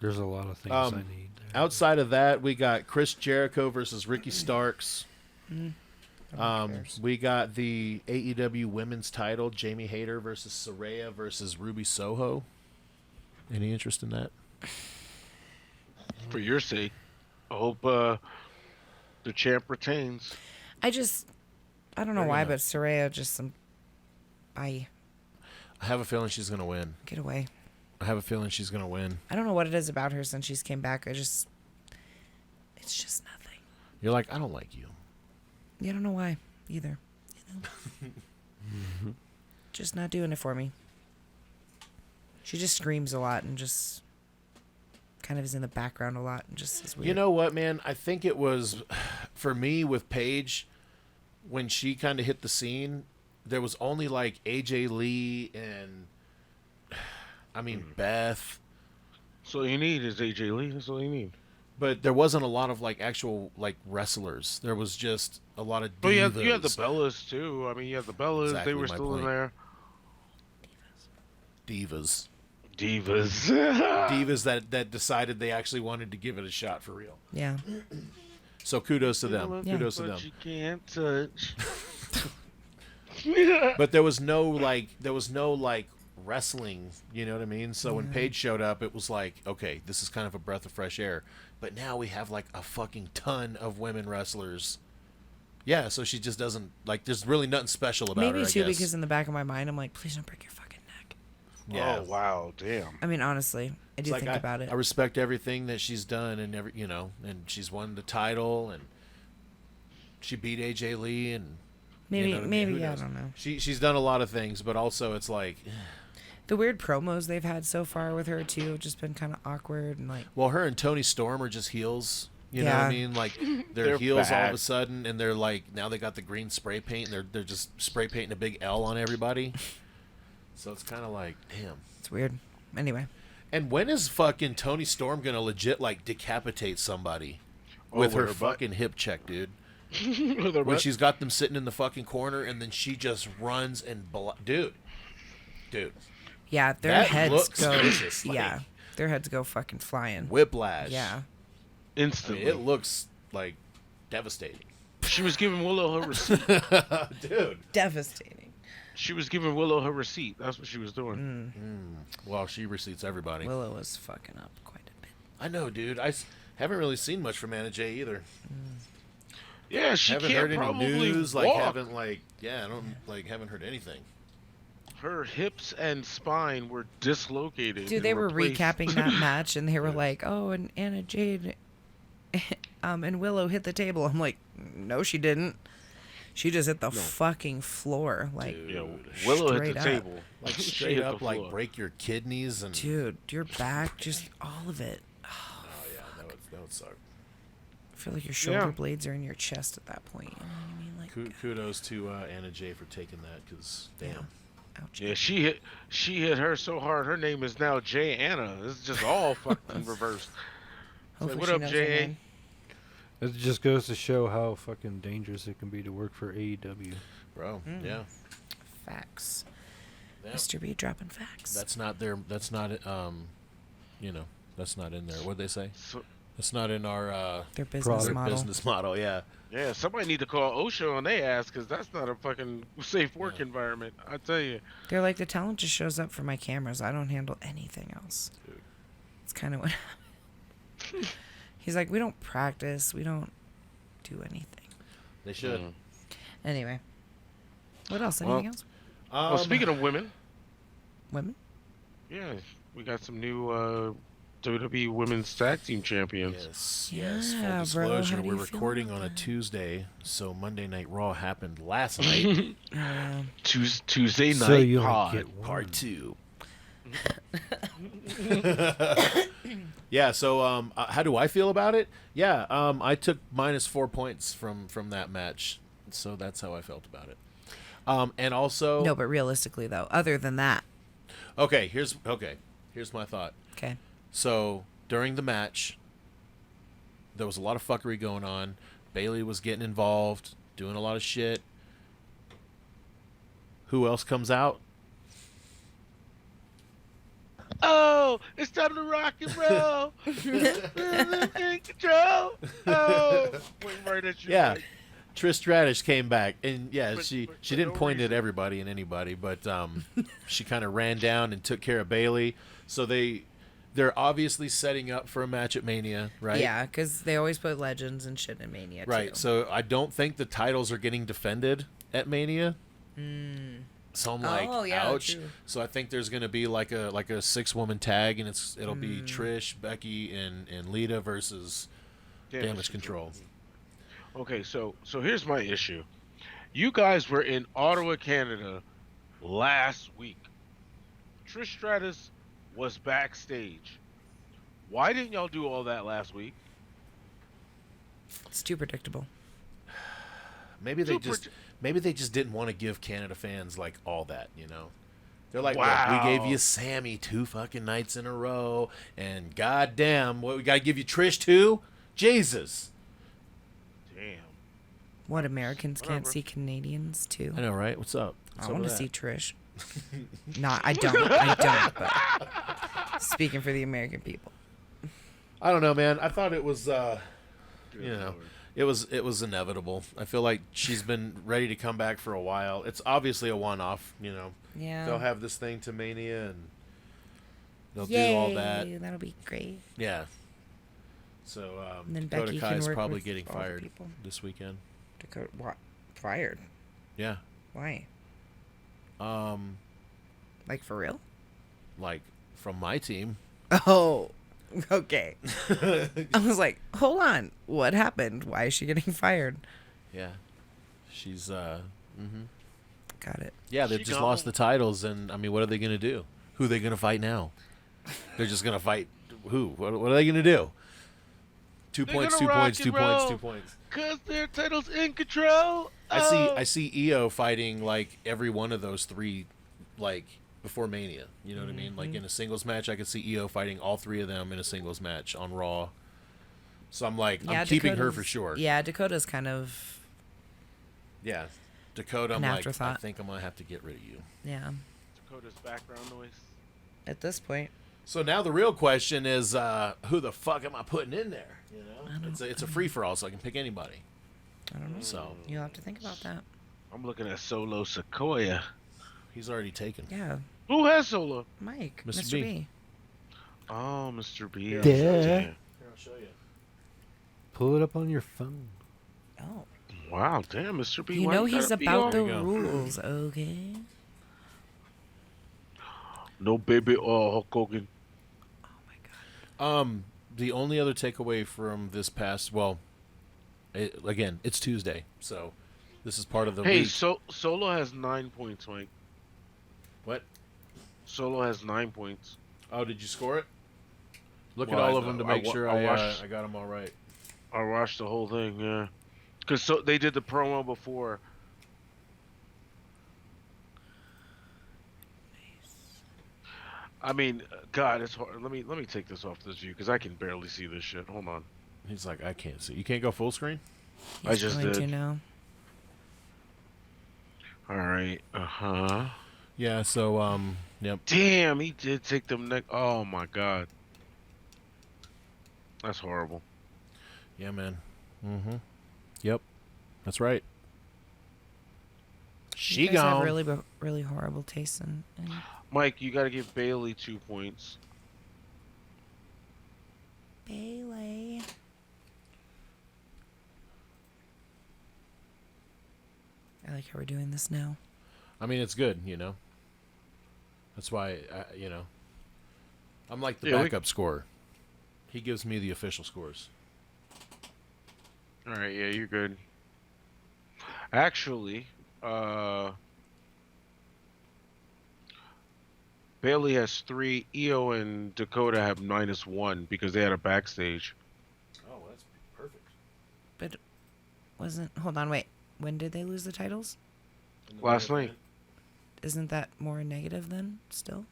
There's a lot of things
Um,
I need.
Outside of that, we got Chris Jericho versus Ricky Starks. We got the AEW Women's Title, Jamie Hayter versus Saraya versus Ruby Soho. Any interest in that?
for your sake, I hope the champ retains.
I don't know
Bring
why,
it up.
but Saraya just
I have a feeling she's going to win.
get away.
I have a feeling she's going to win.
I don't know what it is about her since she's came back. It's just nothing.
You're like, I don't like you.
I don't know why either. Just not doing it for me. She just screams a lot and just kind of is in the background a lot and just is weird.
You know what, man? I think it was, for me with Paige, when she kind of hit the scene, there was only like AJ Lee and, I mean, Beth.
So all you need is AJ Lee. That's all you need.
But there wasn't a lot of like actual like wrestlers. There was just a lot of divas.
But you had the Bellas too. I mean, you had the Bellas.
Exactly
They were
my
still in
point.
there.
Divas.
Divas.
that decided they actually wanted to give it a shot for real.
Yeah.
So kudos to them.
Yeah.
Kudos to
But
them.
you can't touch.
But there was no like wrestling, you know what I mean? So when Paige showed up, it was like, okay, this is kind of a breath of fresh air. But now we have like a fucking ton of women wrestlers. Yeah, so she just doesn't like. There's really nothing special about
Maybe
her.
too
I guess.
because in the back of my mind I'm like, please don't break your fucking neck.
Yeah.
Oh wow, damn.
I mean, honestly, I do
It's like
think about it.
I respect everything that she's done and and she's won the title and she beat AJ Lee and
Maybe,
you know what I mean?
maybe,
Who
yeah, I
knows?
don't know.
She's done a lot of things, but also it's like,
The weird promos they've had so far with her too have just been kind of awkward and like.
well, her and Tony Storm are just heels. You know what I
Yeah.
mean? Like they're
They're
heels all of
bad.
a sudden, and they're like now they got the green spray paint, and they're just spray painting a big L on everybody. So it's kind of like, damn.
It's weird. Anyway,
And when is fucking Tony Storm gonna legit like decapitate somebody
Oh,
with her
with her butt?
fucking hip check, dude?
With her
When
butt?
she's got them sitting in the fucking corner, and then she just runs and dude.
yeah, their
That
heads
looks
go.
vicious, like-
Yeah, their heads go fucking flying.
Whiplash.
Yeah.
I
instantly.
mean, it looks like devastating.
She was giving Willow her receipt.
Dude.
Devastating.
She was giving Willow her receipt. That's what she was doing.
Well, she receipts everybody.
Willow was fucking up quite a bit.
I know, dude. Haven't really seen much from Anna Jay either.
Yeah, she
Haven't
can't
heard any
probably
news.
walk.
Like, haven't heard anything.
Her hips and spine were dislocated.
Dude,
and
they were
replaced.
recapping that match, and they were like, "Oh, and Anna Jade, and Willow hit the table." I'm like, "No, she didn't. She just hit the fucking floor, like,
Dude.
Yeah, Willow hit
Straight
the
up.
table.
Like
She
straight
hit
up,
the
like
floor.
break your kidneys and.
dude, your back, just all of it.
Oh yeah, that would suck.
I feel like your shoulder blades are in your chest at that point. You know what I mean? Like,
Kudos to Anna Jay for taking that, because damn.
Yeah. ouch.
Yeah, she hit her so hard. Her name is now Jay Anna. This is just all fucking reversed. It's
Hopefully
like, what
she
up,
knows her
Jay?
name.
It just goes to show how fucking dangerous it can be to work for AEW.
Bro, yeah.
Facts.
Yeah.
Mr. B dropping facts.
That's not there. That's not. That's not in there. What'd they say?
So,
It's not in our
Their business
Product
model.
business model. Yeah.
Yeah, somebody need to call OSHA on their ass because that's not a fucking safe work environment. I tell you.
They're like, the talent just shows up for my cameras. I don't handle anything else.
Dude.
It's kind of what. He's like, we don't practice. We don't do anything.
They should.
Anyway, what else? Anything else?
Well, speaking of women,
Women?
yeah, we got some new WWE Women's Tag Team Champions.
Yes.
Yeah,
Full
bro,
disclosure,
how do
we're
you feel
recording
about
on a
that?
Tuesday, so Monday Night Raw happened last night.
Tuesday
So
night
you
pod.
get one.
Part 2. Yeah, so how do I feel about it? Yeah, I took -4 points from that match, so that's how I felt about it. And also,
No, but realistically, though, other than that,
here's my thought.
okay.
So during the match, there was a lot of fuckery going on. Bailey was getting involved, doing a lot of shit. Who else comes out?
Oh, it's time to rock and roll. In control. Oh, pointing right at you.
Yeah.
Mike.
Trish Stratus came back, and yeah,
But-
she
but
didn't
no
point at
reason.
everybody and anybody, but she kind of ran down and took care of Bailey. So they're obviously setting up for a match at Mania, right?
Yeah, because they always put legends and shit in Mania,
Right.
too.
So I don't think the titles are getting defended at Mania. So I'm like,
Oh, yeah,
ouch.
true.
So I think there's gonna be like a 6-woman tag, and it'll be Trish, Becky, and Lita versus Damage Control.
Okay, so here's my issue. You guys were in Ottawa, Canada last week. Trish Stratus was backstage. Why didn't y'all do all that last week?
It's too predictable.
Maybe they
Super-
just didn't want to give Canada fans like all that, you know. They're like,
Wow.
look, we gave you Sammy 2 fucking nights in a row, and goddamn, what we gotta give you Trish too? Jesus.
Damn.
What, Americans can't
Whatever.
see Canadians, too?
I know, right? What's up?
I want to see Trish. I don't, but speaking for the American people.
I don't know, man. I thought it was,
Good
you know,
Lord.
it was inevitable. I feel like she's been ready to come back for a while. It's obviously a one-off, you know.
Yeah.
They'll have this thing to Mania, and they'll do all that.
That'll be great.
Yeah. So
And then
Dakota
Becky
Kai
can
is
work
probably
with
getting
all the
fired
people.
this weekend.
Dakota, what? Fired?
Yeah.
Why? Like, for real?
Like from my team.
Oh, okay. I was like, hold on. What happened? Why is she getting fired?
Yeah. She's
Got it.
yeah, they've
She
just
gone.
lost the titles, and I mean, what are they gonna do? Who are they gonna fight now? They're just gonna fight who? What are they gonna do? 2
They're
points, 2
gonna rock
points, 2
and
points,
roll.
2 points.
Cause their title's in control.
I see EO fighting like every one of those 3 like before Mania. You know what I mean? Like in a singles match, I could see EO fighting all 3 of them in a singles match on Raw. So I'm like, I'm keeping her for
Dakota's-
sure.
Yeah, Dakota's kind of,
Yeah. Dakota, I'm
An
like, I
afterthought.
think I'm gonna have to get rid of you.
yeah,
Dakota's background noise.
at this point.
So now the real question is, who the fuck am I putting in there? You know, it's a free for all, so I can pick anybody.
I don't know.
So
You'll have to think about that.
I'm looking at Solo Sequoia.
he's already taken.
Yeah,
Who has Solo?
Mike,
Mr.
Mr.
B.
B.
Oh, Mr. B.
Yeah.
Damn.
Here, I'll show you.
Pull it up on your phone.
Oh,
Wow, damn, Mr. B.
you
why
know
you
he's
gotta be
about
all-
the
There you go.
rules, okay?
No baby or Hulk Hogan.
Oh my god.
The only other takeaway from this past, well, again, it's Tuesday, so this is part of the
Hey,
week.
Solo has 9 points, Mike.
What?
Solo has 9 points.
Oh, did you score it? Look
Well,
at all
I-
of them to
I
make
wa-
sure
I
I
watched-
got them all right.
I watched the whole thing, yeah. Because they did the promo before. I mean, God, it's hard. Let me take this off this view because I can barely see this shit. Hold on.
He's like, I can't see. You can't go full screen?
I
He's
just
going to
did.
now.
All right.
Yeah. So yep.
Damn, he did take them neck. Oh my God. That's horrible.
Yeah, man. Mm-hmm. Yep. That's right. She
You guys have
gone.
really horrible taste in
Mike, you got to give Bailey 2 points.
Bailey. I like how we're doing this now.
I mean, it's good, you know. That's why, I'm like the backup scorer. He gives me the official scores.
All right, yeah, you're good. Actually, Bailey has 3. Io and Dakota have -1 because they had a backstage.
Oh, that's perfect.
But hold on, wait. When did they lose the titles?
Last night.
Isn't that more negative then still?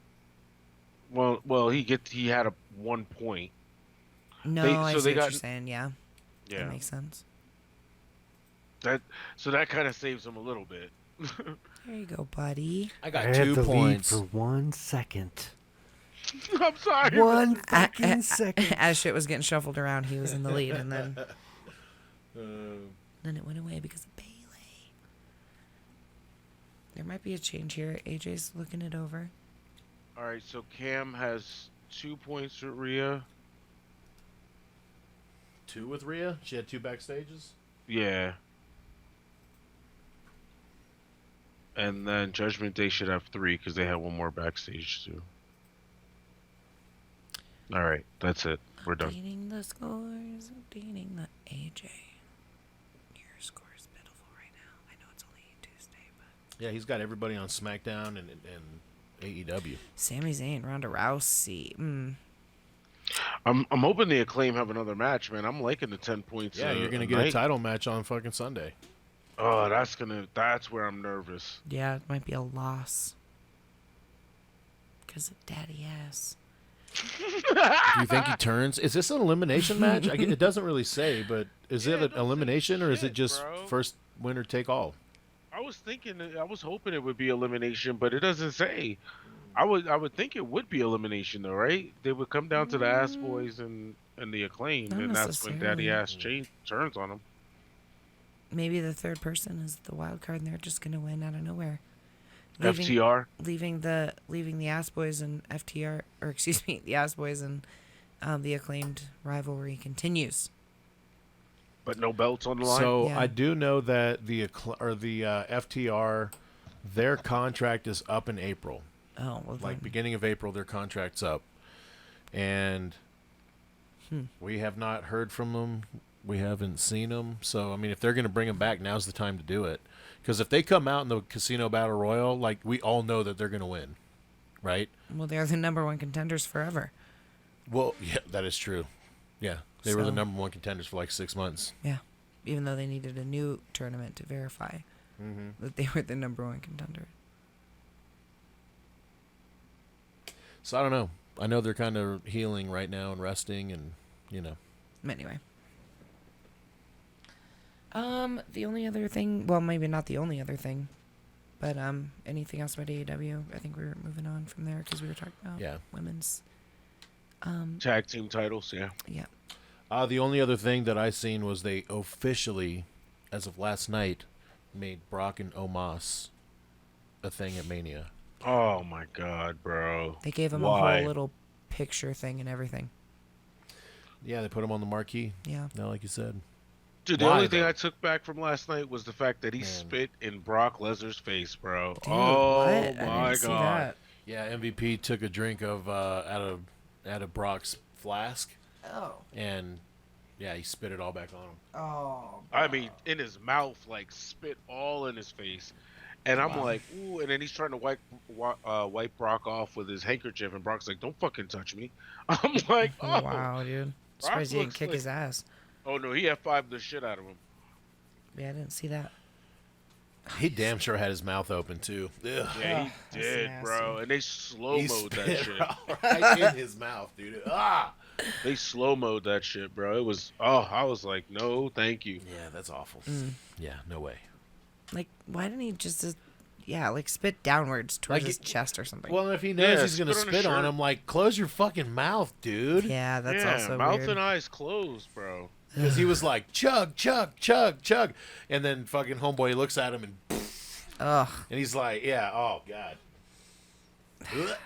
Well, he had 1 point.
No, I see what you're saying, yeah.
Yeah.
That makes sense.
So that kind of saves him a little bit.
There you go, buddy.
I
I
got
had
2
the
points.
lead for 1 second.
I'm sorry.
1 fucking second.
As shit was getting shuffled around, he was in the lead, and then it went away because of Bailey. There might be a change here. AJ's looking it over.
All right, so Cam has 2 points for Rhea.
2 with Rhea? She had 2 backstages?
Yeah. And then Judgment Day should have 3 because they had 1 more backstage too. All right, that's it. We're done.
Updating the scores. Updating the AJ. Your score is pitiful right now. I know it's only Tuesday, but
Yeah, he's got everybody on SmackDown and AEW.
Sami Zayn, Ronda Rousey.
I'm hoping the Acclaim have another match, man. I'm liking the 10 points.
Yeah, you're gonna get a title match on fucking Sunday.
Oh, that's where I'm nervous.
Yeah, it might be a loss. Because of daddy ass.
Do you think he turns? Is this an elimination match? It doesn't really say, but is it an elimination or is it just
bro.
first winner take all?
I was hoping it would be elimination, but it doesn't say. I would think it would be elimination though, right? They would come down to the Ass Boys and the Acclaim,
Not
and that's when Daddy
necessarily.
Ass turns on them.
Maybe the third person is the wild card and they're just going to win out of nowhere.
FTR.
Leaving the Ass Boys and FTR, or excuse me, the Ass Boys and the Acclaimed rivalry continues.
But no belts on the line.
So
Yeah.
I do know that the FTR, their contract is up in April.
Oh, well,
Like
then.
beginning of April, their contract's up, and we have not heard from them. We haven't seen them. So I mean, if they're going to bring them back, now's the time to do it. Because if they come out in the Casino Battle Royal, like we all know that they're going to win, right?
Well, they're the #1 contenders forever.
Well, yeah, that is true. Yeah, they were the
So-
#1 contenders for like 6 months.
Yeah. Even though they needed a new tournament to verify that they were the #1 contender.
So I don't know. I know they're kind of healing right now and resting, and
Anyway. The only other thing, well, maybe not the only other thing, but anything else about AEW? I think we were moving on from there because we were talking about women's.
Tag team titles, yeah.
Yeah.
The only other thing that I seen was they officially, as of last night, made Brock and Omos a thing at Mania.
Oh my God, bro.
They gave him a
Why?
whole little picture thing and everything.
Yeah, they put him on the marquee.
Yeah.
Now, like you said.
Dude, the
Why,
only thing
though?
I took back from last night was the fact that he spit in Brock Lesnar's face, bro.
Dude,
oh
what? I
my
didn't see
God.
that.
Yeah, MVP took a drink of out of Brock's flask,
Oh.
and yeah, he spit it all back on him.
Oh.
I mean, in his mouth, like spit all in his face. And I'm like, ooh, and then he's trying to wipe Brock off with his handkerchief, and Brock's like, don't fucking touch me. I'm like, oh.
Wow, dude.
Brock
Surprised he didn't
looks
kick
like-
his ass.
Oh, no, he F5'd the shit out of him.
Yeah, I didn't see that.
He damn sure had his mouth open too. Ugh.
Yeah, he
Ugh, that's
did, bro.
nasty.
And they slow-mode
He
that
spit
shit.
right in his mouth, dude. Ah.
They slow-mode that shit, bro. It was, I was like, no, thank you.
Yeah, that's awful.
Mm.
Yeah, no way.
Like, why didn't he just, like spit downwards towards
Like
his
it-
chest or something?
Well, if he knows
Yeah,
he's gonna
spit on his
spit on
shirt.
him, like close your fucking mouth, dude.
yeah, that's
yeah,
also
mouth
weird.
and eyes closed, bro.
Because he was like, chug, chug, chug, chug. And then fucking homeboy looks at him and
Ugh.
and he's like, yeah, oh, God.
It's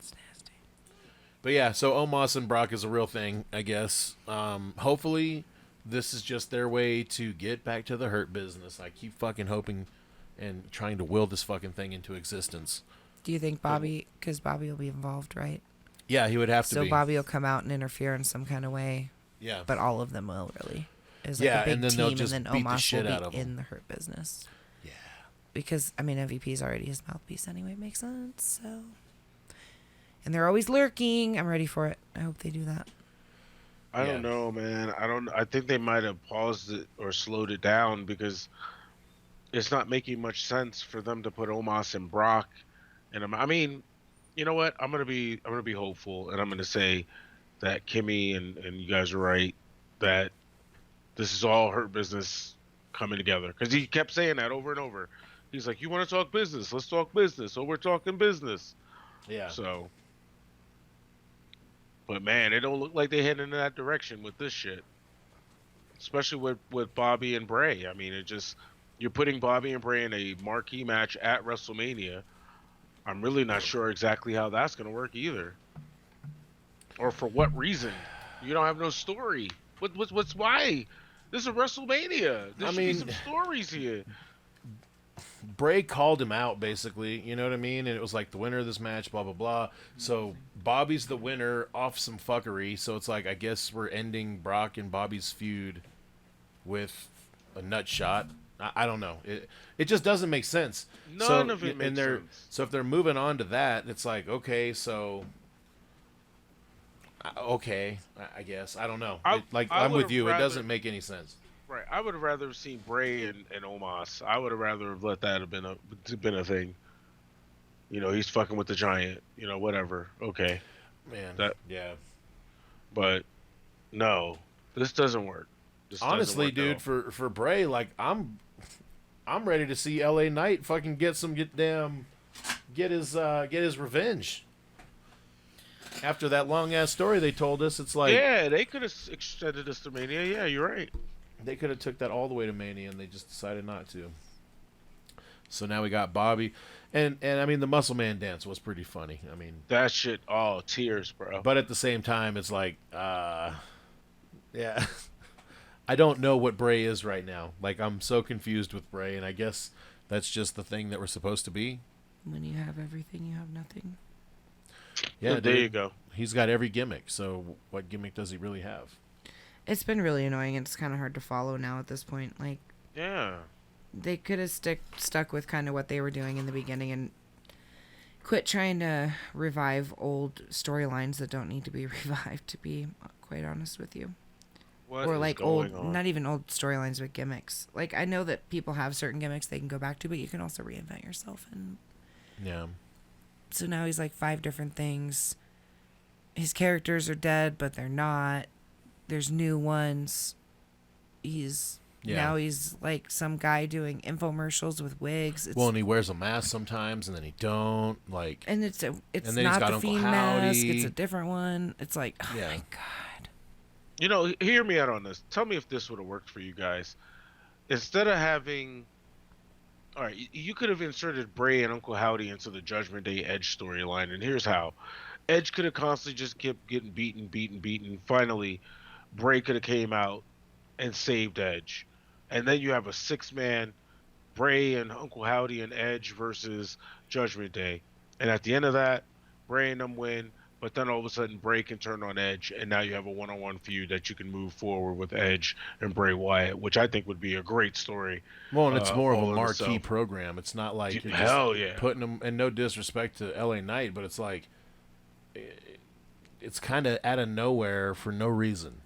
nasty.
But yeah, so Omos and Brock is a real thing, I guess. Hopefully, this is just their way to get back to the Hurt business. I keep fucking hoping and trying to will this fucking thing into existence.
Do you think Bobby, because Bobby will be involved, right?
Yeah, he would have to
So
be.
Bobby will come out and interfere in some kind of way.
Yeah.
But all of them will, really. As like
Yeah,
a big
and then
team,
they'll just
and then
beat the
Omos
shit
will
out
be
of them.
in the Hurt business.
Yeah.
Because, I mean, MVP's already his mouthpiece anyway. Makes sense, so... And they're always lurking. I'm ready for it. I hope they do that.
I don't know, man. I think they might have paused it or slowed it down because it's not making much sense for them to put Omos and Brock. And I mean, you know what? I'm gonna be hopeful, and I'm gonna say that Kimmy and you guys are right that this is all Hurt business coming together, because he kept saying that over and over. He's like, "You want to talk business? Let's talk business." So we're talking business.
Yeah.
So. But man, it don't look like they heading in that direction with this shit. Especially with Bobby and Bray. I mean, you're putting Bobby and Bray in a marquee match at WrestleMania. I'm really not sure exactly how that's gonna work either. Or for what reason. You don't have no story. What's why? This is a WrestleMania. There should be some stories here.
Bray called him out, basically. You know what I mean? And it was like the winner of this match, blah, blah, blah. So Bobby's the winner off some fuckery. So it's like, I guess we're ending Brock and Bobby's feud with a nut shot. I don't know. It just doesn't make sense.
None of it makes sense.
So if they're moving on to that, it's like, okay, so... Okay, I guess. I don't know. I'm with you. It doesn't make any sense.
Right. I would have rather seen Bray and Omos. I would have rather have let that have been a thing. You know, he's fucking with the Giant. You know, whatever. Okay.
Man. Yeah.
But no, this doesn't work.
Honestly, dude, for Bray, like I'm ready to see LA Knight fucking get his revenge. After that long ass story they told us, it's like,
yeah, they could have extended this to Mania. Yeah, you're right.
They could have took that all the way to Mania, and they just decided not to. So now we got Bobby, and I mean the Muscle Man dance was pretty funny. I mean
that shit, oh, tears, bro.
But at the same time, it's like, yeah, I don't know what Bray is right now. Like I'm so confused with Bray, and I guess that's just the thing that we're supposed to be.
When you have everything, you have nothing.
Yeah, there you go.
He's got every gimmick, so what gimmick does he really have?
It's been really annoying, and it's kind of hard to follow now at this point. Like,
yeah,
they could have stuck with kind of what they were doing in the beginning and quit trying to revive old storylines that don't need to be revived, to be quite honest with you. Or like not even old storylines, but gimmicks. Like, I know that people have certain gimmicks they can go back to, but you can also reinvent yourself. And
yeah. So
now he's like 5 different things. His characters are dead, but they're not. There's new ones. Now he's like some guy doing infomercials with wigs.
And he wears a mask sometimes, and then he don't. Like,
and it's not the Fiend
Howdy.
mask. It's a different one. It's like, oh my god.
You know, hear me out on this. Tell me if this would have worked for you guys. Instead of having, all right, you could have inserted Bray and Uncle Howdy into the Judgment Day Edge storyline, and here's how. Edge could have constantly just kept getting beaten. Finally, Bray could have came out and saved Edge. And then you have a 6-man Bray and Uncle Howdy and Edge versus Judgment Day. And at the end of that, Bray and them win, but then all of a sudden Bray can turn on Edge, and now you have a one-on-one feud that you can move forward with Edge and Bray Wyatt, which I think would be a great story.
Well, and it's more of a marquee program. It's not like you're just putting them, and no disrespect to LA Knight, but it's like, it's kind of out of nowhere for no reason.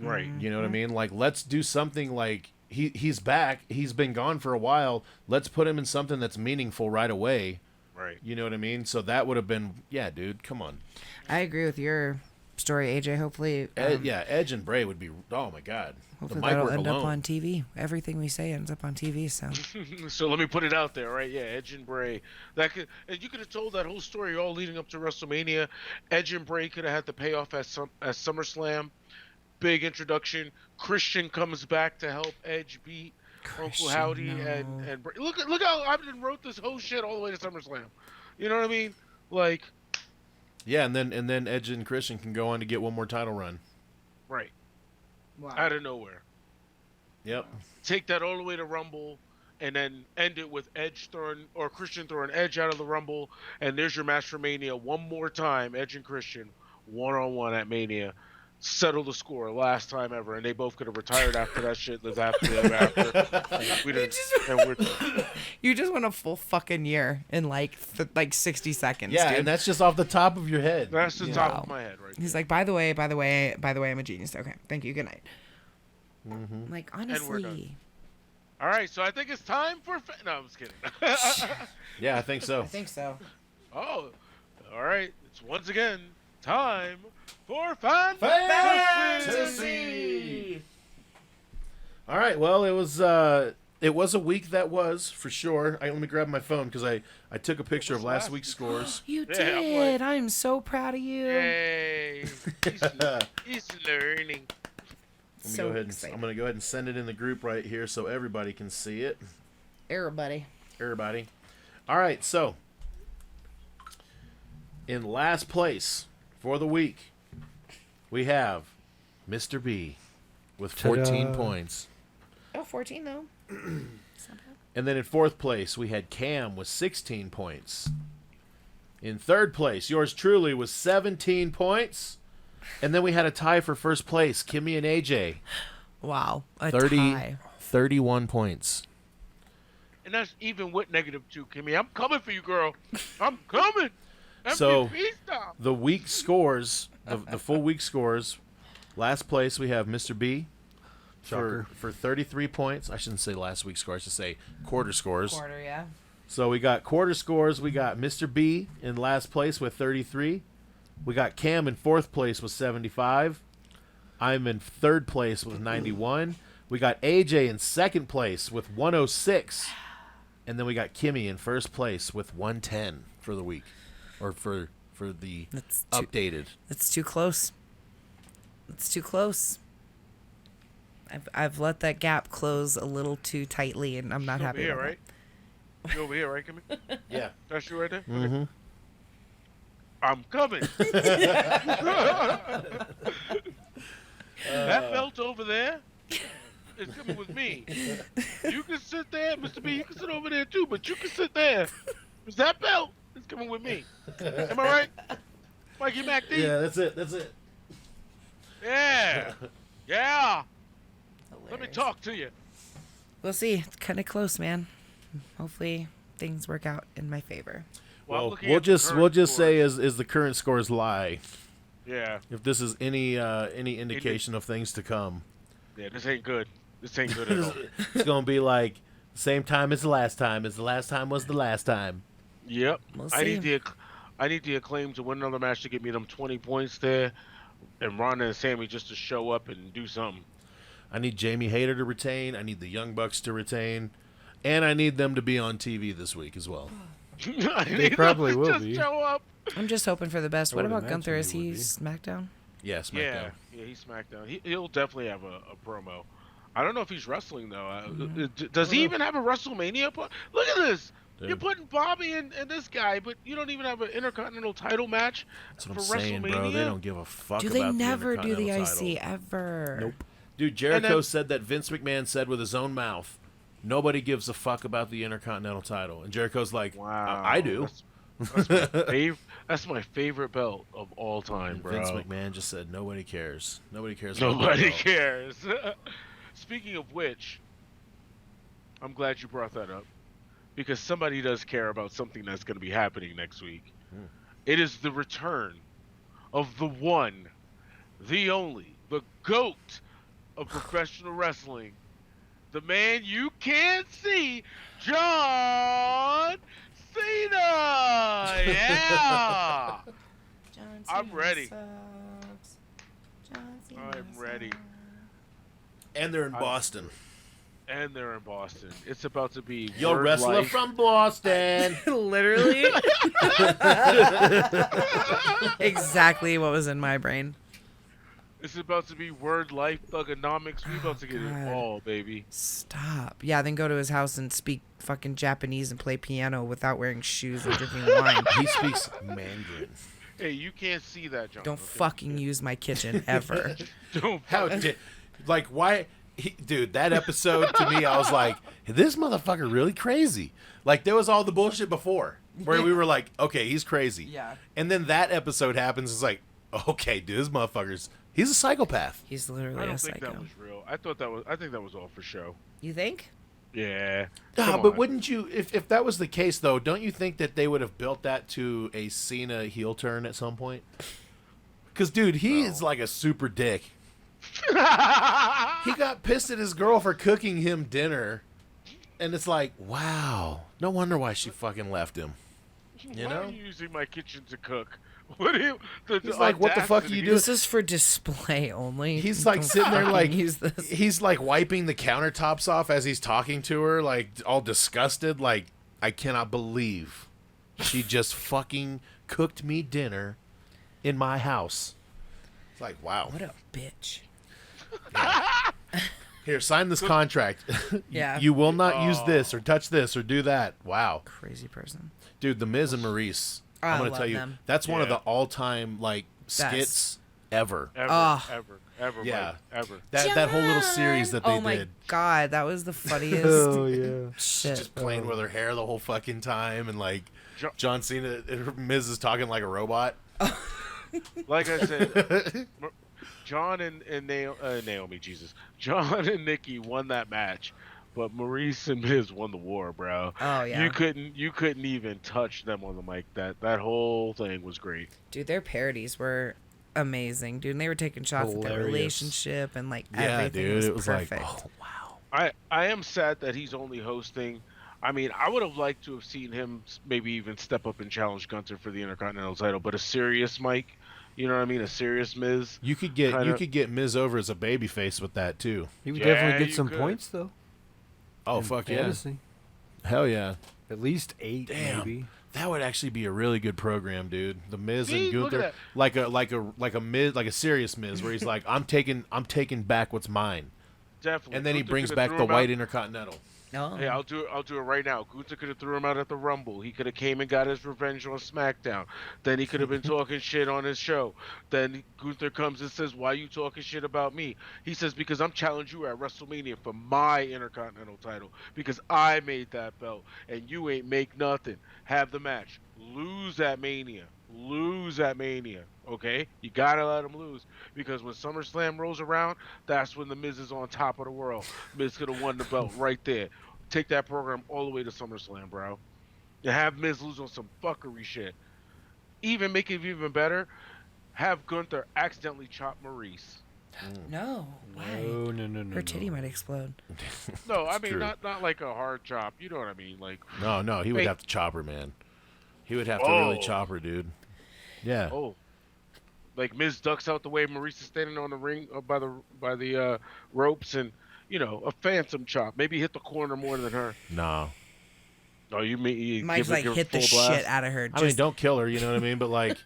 Right.
You know what I mean? Like, let's do something like he's back. He's been gone for a while. Let's put him in something that's meaningful right away.
Right.
You know what I mean? So that would have been, yeah, dude, come on.
I agree with your story, AJ. Hopefully,
Edge and Bray would be, oh my God.
Hopefully that'll end up on TV. Everything we say ends up on TV, so.
So let me put it out there, right? Yeah, Edge and Bray. You could have told that whole story all leading up to WrestleMania. Edge and Bray could have had the payoff at SummerSlam. big introduction. Christian comes back to help Edge beat Uncle Howdy, and look how Abden wrote this whole shit all the way to SummerSlam. You know what I mean? Like,
yeah, and then Edge and Christian can go on to get one more title run.
Right.
Wow.
Out of nowhere.
Yep.
Take that all the way to Rumble, and then end it with Christian throwing Edge out of the Rumble, and there's your match for Mania one more time. Edge and Christian 1-on-1 at Mania. Settle the score last time ever, and they both could have retired after that shit. Lived after. We didn't.
You just went a full fucking year in like 60 seconds.
Yeah,
dude.
and that's just off the top of your head.
That's the top of my head, right?
He's like, by the way, I'm a genius. Okay, thank you. Good night.
Mm-hmm.
Like,
And we're done.
honestly.
All right, so I think it's time for. No, I'm just kidding.
Yeah, I think so.
I think so.
Oh, all right. It's once again time for
Fantasy! All right. Well, it was a week that was for sure. Let me grab my phone because I took a picture of last week's scores.
You
Yeah,
did. I'm so proud of you.
Yay! He's learning.
I'm gonna go ahead and send it in the group right here so everybody can see it.
Everybody.
All right. So in last place for the week, we have Mr. B with 14 points.
Oh, 14 though.
And then in fourth place, we had Cam with 16 points. In third place, yours truly was 17 points. And then we had a tie for first place, Kimmy and AJ.
Wow. A tie.
31 points.
And that's even with -2, Kimmy. I'm coming for you, girl. I'm coming.
So,
MVP style.
the week scores, the full week scores, last place we have Mr. B for 33 points. I shouldn't say last week's score. I should say quarter scores.
Quarter, yeah.
So we got quarter scores. We got Mr. B in last place with 33. We got Cam in fourth place with 75. I'm in third place with 91. We got AJ in second place with 106. And then we got Kimmy in first place with 110 for the week. Or for the updated.
It's too close. It's too close. I've let that gap close a little too tightly, and I'm not happy
here,
about
right? You over here, right, Kimmy?
Yeah.
That's you right there?
Mm-hmm.
I'm coming. That belt over there is coming with me. You can sit there, Mr. B. You can sit over there too, but you can sit there. Because that belt is coming with me. Am I right? Mikey Mac D?
Yeah, that's it.
Yeah. Yeah. Let me
Hilarious.
talk to you.
We'll see. It's kind of close, man. Hopefully things work out in my favor.
Well, I'm
Well,
looking
we'll
at the
just
current
say
scores.
as the current scores lie.
Yeah.
If this is any indication of things to come,
Yeah, this ain't good. This ain't good at all.
it's gonna be like same time as the last time. As the last time was the last time.
Yep.
We'll
I
see.
need the Acclaim to win another match to get me them 20 points there, and Ronda and Sammy just to show up and do something.
I need Jamie Hayter to retain. I need the Young Bucks to retain, and I need them to be on TV this week as well.
They
probably will be.
Show up.
I'm just hoping for the best.
I
What
would
about
imagine
Gunther? Is
they would
he
be.
SmackDown?
Yeah, SmackDown.
Yeah, he's SmackDown. He'll definitely have a promo. I don't know if he's wrestling though. Does he even have a WrestleMania? Look at this.
Dude.
You're putting Bobby and this guy, but you don't even have an Intercontinental title match
That's what
for
I'm saying,
WrestleMania.
bro. They don't give a fuck
Do
about
they
the
never do the
Intercontinental
IC
title.
ever?
Nope. Dude, Jericho
then-
said that Vince McMahon said with his own mouth, nobody gives a fuck about the Intercontinental title. And Jericho's like,
Wow,
I do.
That's my favorite belt of all time,
And
bro.
Vince McMahon just said, nobody cares. Nobody cares about that
Nobody
belt."
cares. Speaking of which, I'm glad you brought that up because somebody does care about something that's going to be happening next week. It is the return of the one, the only, the GOAT of professional wrestling, the man you can't see, John Cena. Yeah. I'm ready. I'm ready.
And they're in Boston.
And they're in Boston. It's about to be
Yo,
Word
wrestler
Life.
from Boston.
Literally. Exactly what was in my brain.
This is about to be word life thugonomics. We about to get
God.
it all, baby.
Stop. Yeah, then go to his house and speak fucking Japanese and play piano without wearing shoes or drinking wine.
He speaks Mandarin.
Hey, you can't see that, John.
Don't
okay?
fucking use my kitchen ever.
Don't.
Like, why? Dude, that episode to me, I was like, this motherfucker really crazy. Like, there was all the bullshit before where we were like, okay, he's crazy.
Yeah.
And then that episode happens. It's like, okay, dude, this motherfucker's, he's a psychopath.
He's literally
I don't
a
think
psycho.
that was real. I think that was all for show.
You think?
Yeah.
Nah,
Come
but
on.
wouldn't you, if that was the case, though, don't you think that they would have built that to a Cena heel turn at some point? Because, dude, he is like a super dick. He got pissed at his girl for cooking him dinner, and it's like, wow, no wonder why she fucking left him. You
Why
know?
are you using my kitchen to cook? What do you?
He's like, what the fuck are you doing?
This is for display only.
He's like
Don't
sitting there
fucking
like
use this.
he's like wiping the countertops off as he's talking to her, like all disgusted, like I cannot believe she just fucking cooked me dinner in my house. It's like, wow.
What a bitch.
Here, sign this contract.
Yeah.
You will not use this or touch this or do that. Wow.
Crazy person.
Dude, The Miz and Maurice.
I
I'm gonna
love
tell you,
them.
that's one of
Yeah.
the all-time like skits ever.
Ever,
Ah.
ever,
Yeah.
Mike, ever.
That whole little series that they
Oh my
did.
god, that was the funniest
Oh yeah.
shit.
Just playing with her hair the whole fucking time, and like
Jo-
John Cena, Miz is talking like a robot.
Like I said, John and Naomi, Jesus, John and Nikki won that match, but Maurice and Miz won the war, bro.
Oh, yeah.
You couldn't even touch them on the mic. That whole thing was great.
Dude, their parodies were amazing, dude. And they were taking shots at their
Hilarious.
relationship and like
Yeah,
everything
dude,
was
it was
perfect.
like, oh wow.
I am sad that he's only hosting. I mean, I would have liked to have seen him maybe even step up and challenge Gunther for the Intercontinental title, but a serious Mike, you know what I mean? A serious Miz.
You could get Miz over as a babyface with that too.
He would
Yeah,
definitely
you
get some
could.
points though.
Oh
in
fuck
fantasy.
yeah, hell yeah.
At least 8
Damn.
maybe.
That would actually be a really good program, dude. The Miz
See,
and
look at
Gunther,
that.
like a Miz, like a serious Miz, where he's like, I'm taking back what's mine,
Definitely.
and then he
Gunther
brings
coulda
back
threw
the
him
white
out.
Intercontinental.
Oh.
Hey, I'll do it right now. Gunther could have threw him out at the Rumble. He could have came and got his revenge on SmackDown. Then he could have been talking shit on his show. Then Gunther comes and says, "Why you talking shit about me?" He says, "Because I'm challenging you at WrestleMania for my Intercontinental title because I made that belt and you ain't make nothing. Have the match. Lose at Mania. Lose at Mania. Okay? You gotta let him lose because when SummerSlam rolls around, that's when the Miz is on top of the world. Miz could have won the belt right there. Take that program all the way to SummerSlam, bro. You have Miz lose on some fuckery shit. Even make it even better, have Gunther accidentally chop Maurice.
No. Why?
No.
Her titty might explode.
No, I
It's
mean
true.
not like a hard chop. You know what I mean? Like
No, he would
Hey.
have to chop her, man. He would have to really
Oh.
chop her, dude. Yeah.
oh, like Miz ducks out the way. Maurice is standing on the ring by the ropes, and a phantom chop. Maybe hit the corner more than her.
No.
Oh, you mean you
Might
give her-
like
give her
hit the
full blast?
shit out of her.
I mean, don't kill her, you know what I mean? But like,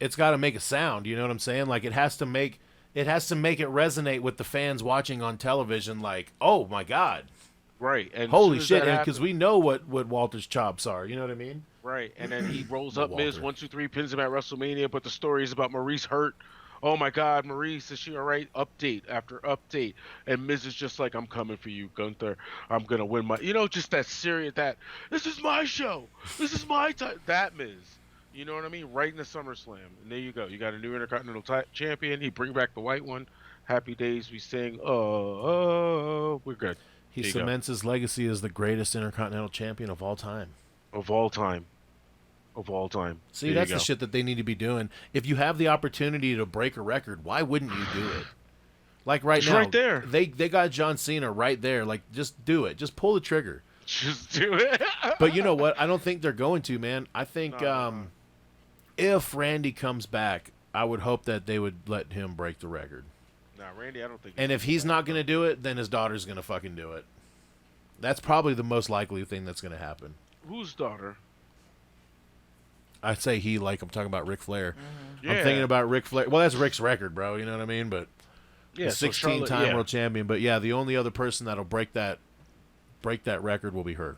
it's got to make a sound. You know what I'm saying? Like, it has to make it resonate with the fans watching on television. Like, oh my god,
Right. And as
holy
soon as
shit!
that
Because
happens-
we know what Walter's chops are. You know what I mean?
Right, and then he rolls
Not
up Miz,
Walter.
1, 2, 3, pins him at WrestleMania, but the story is about Maurice hurt. Oh my God, Maurice, is she all right? Update after update. And Miz is just like, I'm coming for you, Gunther. I'm going to win my, just that serious, this is my show. This is my time. That Miz. You know what I mean? Right in the SummerSlam. And there you go. You got a new Intercontinental champion. He bring back the white one. Happy days we sing. Oh, we're good.
He
There you go.
cements his legacy as the greatest Intercontinental Champion of all time.
Of all time. Of all time.
See,
There you
that's the
go.
shit that they need to be doing. If you have the opportunity to break a record, why wouldn't you do it? Like right
It's
now,
right there.
They got John Cena right there. Like, just do it. Just pull the trigger.
Just do it.
But you know what? I don't think they're going to, man. I think
No.
if Randy comes back, I would hope that they would let him break the record.
Nah, Randy, I don't think.
And if he's not going to do it, then his daughter's going to fucking do it. That's probably the most likely thing that's going to happen.
Whose daughter?
I say he like I'm talking about Ric Flair.
Yeah.
I'm thinking about Ric Flair. Well, that's Rick's record, bro. You know what I mean? But
Yeah, so
16-time
Charlotte,
world champion. But yeah, the only other person that'll break that record will be her.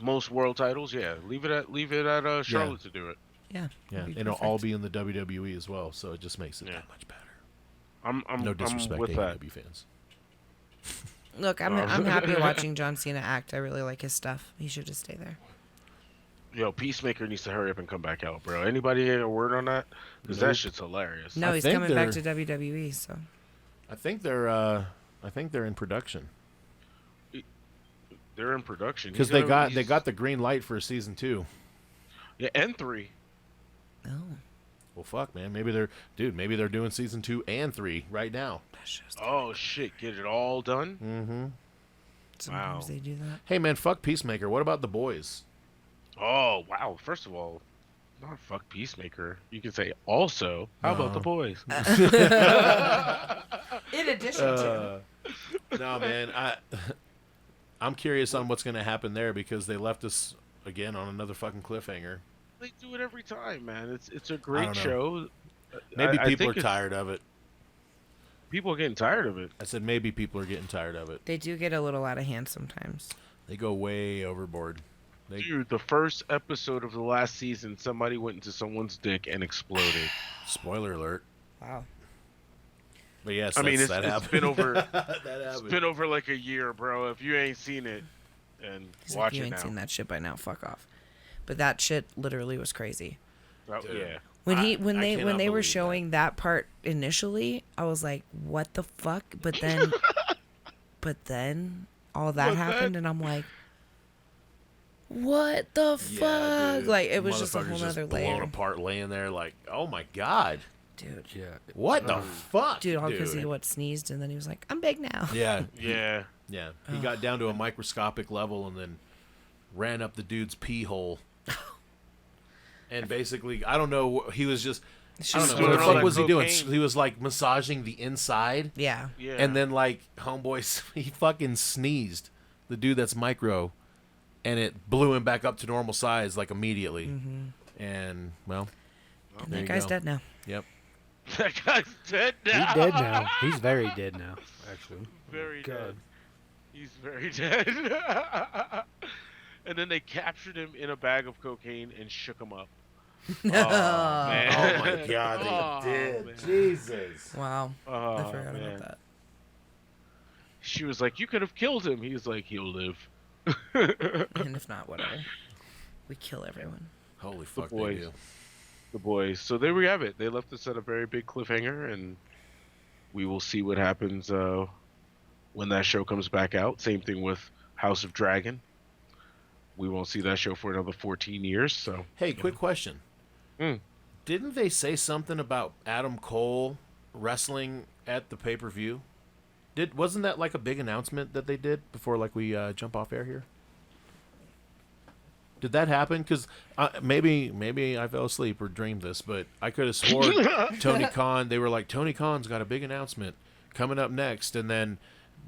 most world titles. Yeah, leave it at Charlotte to do it.
Yeah.
Yeah,
that'd
and
be
it'll
perfect.
all be in the WWE as well, so it just makes it that much better.
I'm
No disrespect
I'm with
to
that.
AEW fans.
Look, I'm happy watching John Cena act. I really like his stuff. He should just stay there.
Yo, Peacemaker needs to hurry up and come back out, bro. Anybody get a word on that? Because that shit's hilarious.
No,
I
he's
think
coming back to
they're-
WWE. So
I think they're in production
They're in production
because they got the green light for season 2.
yeah, and 3.
oh,
Well, fuck, man. Maybe they're doing season 2 and 3 right now.
that's just
Oh shit, get it all done.
Mm-hmm.
sometimes
wow.
they do that.
Hey, man, fuck Peacemaker. What about the boys?
Oh wow. First of all, not fuck Peacemaker. You can say also. How about the boys?
In addition to,
No, man. I'm curious on what's going to happen there because they left us again on another fucking cliffhanger.
They do it every time, man. It's a
I
great
don't know.
show.
Maybe
I
people are
think
tired of it.
People are getting tired of it.
I said maybe people are getting tired of it.
they do get a little out of hand sometimes.
They go way overboard.
Dude, the first episode of the last season, somebody went into someone's dick and exploded.
Spoiler alert.
Wow.
But yes,
I mean,
that
it's
happened.
been over.
That
It's
happened.
been over like a year, bro. If you ain't seen it, and
He's
watch
like, you
it
ain't
now.
seen that shit by now. Fuck off. But that shit literally was crazy.
Oh,
Dude.
yeah.
When
I
when they
cannot
were
believe
showing that part initially, I was like, "What the fuck?" But then, all that
But
happened, and I'm like, "What the
Yeah,
fuck?"
dude.
Like it was just a
Motherfucker's
whole other
blown
layer,
apart, laying there like, oh my god,
dude.
Yeah.
what the fuck,
Dude, all because
dude?
he sneezed, and then he was like, "I'm big now."
Yeah,
Yeah.
yeah. He got down to a microscopic level and then ran up the dude's pee hole. And basically, I don't know. He was just.
It's
I don't
just
know. What the
doing all
fuck
that
was he doing?
cocaine.
He was like massaging the inside.
Yeah.
Yeah.
And then like homeboy, he fucking sneezed. The dude that's micro, and it blew him back up to normal size like immediately. And well,
And
there
that
you
guy's
go.
dead now.
Yep.
that guy's dead now.
He's dead now. He's very dead now, actually.
Very
God.
dead. He's very dead. And then they captured him in a bag of cocaine and shook him up. Oh, man.
Oh my god,
Oh,
they did.
man.
Jesus.
Wow.
Oh,
I forgot
man.
about that.
She was like, "You could have killed him." He was like, "He'll live."
And if not, whatever. We kill everyone.
Holy fuck, they
boys.
do.
The boys. So there we have it. They left us at a very big cliffhanger, and we will see what happens when that show comes back out. Same thing with House of Dragon. We won't see that show for another 14 years. So
Hey, quick question.
Mm.
Didn't they say something about Adam Cole wrestling at the pay-per-view? Wasn't that like a big announcement that they did before like we jump off air here? Did that happen? Because maybe I fell asleep or dreamed this, but I could have sworn Tony Khan. They were like, Tony Khan's got a big announcement coming up next, and then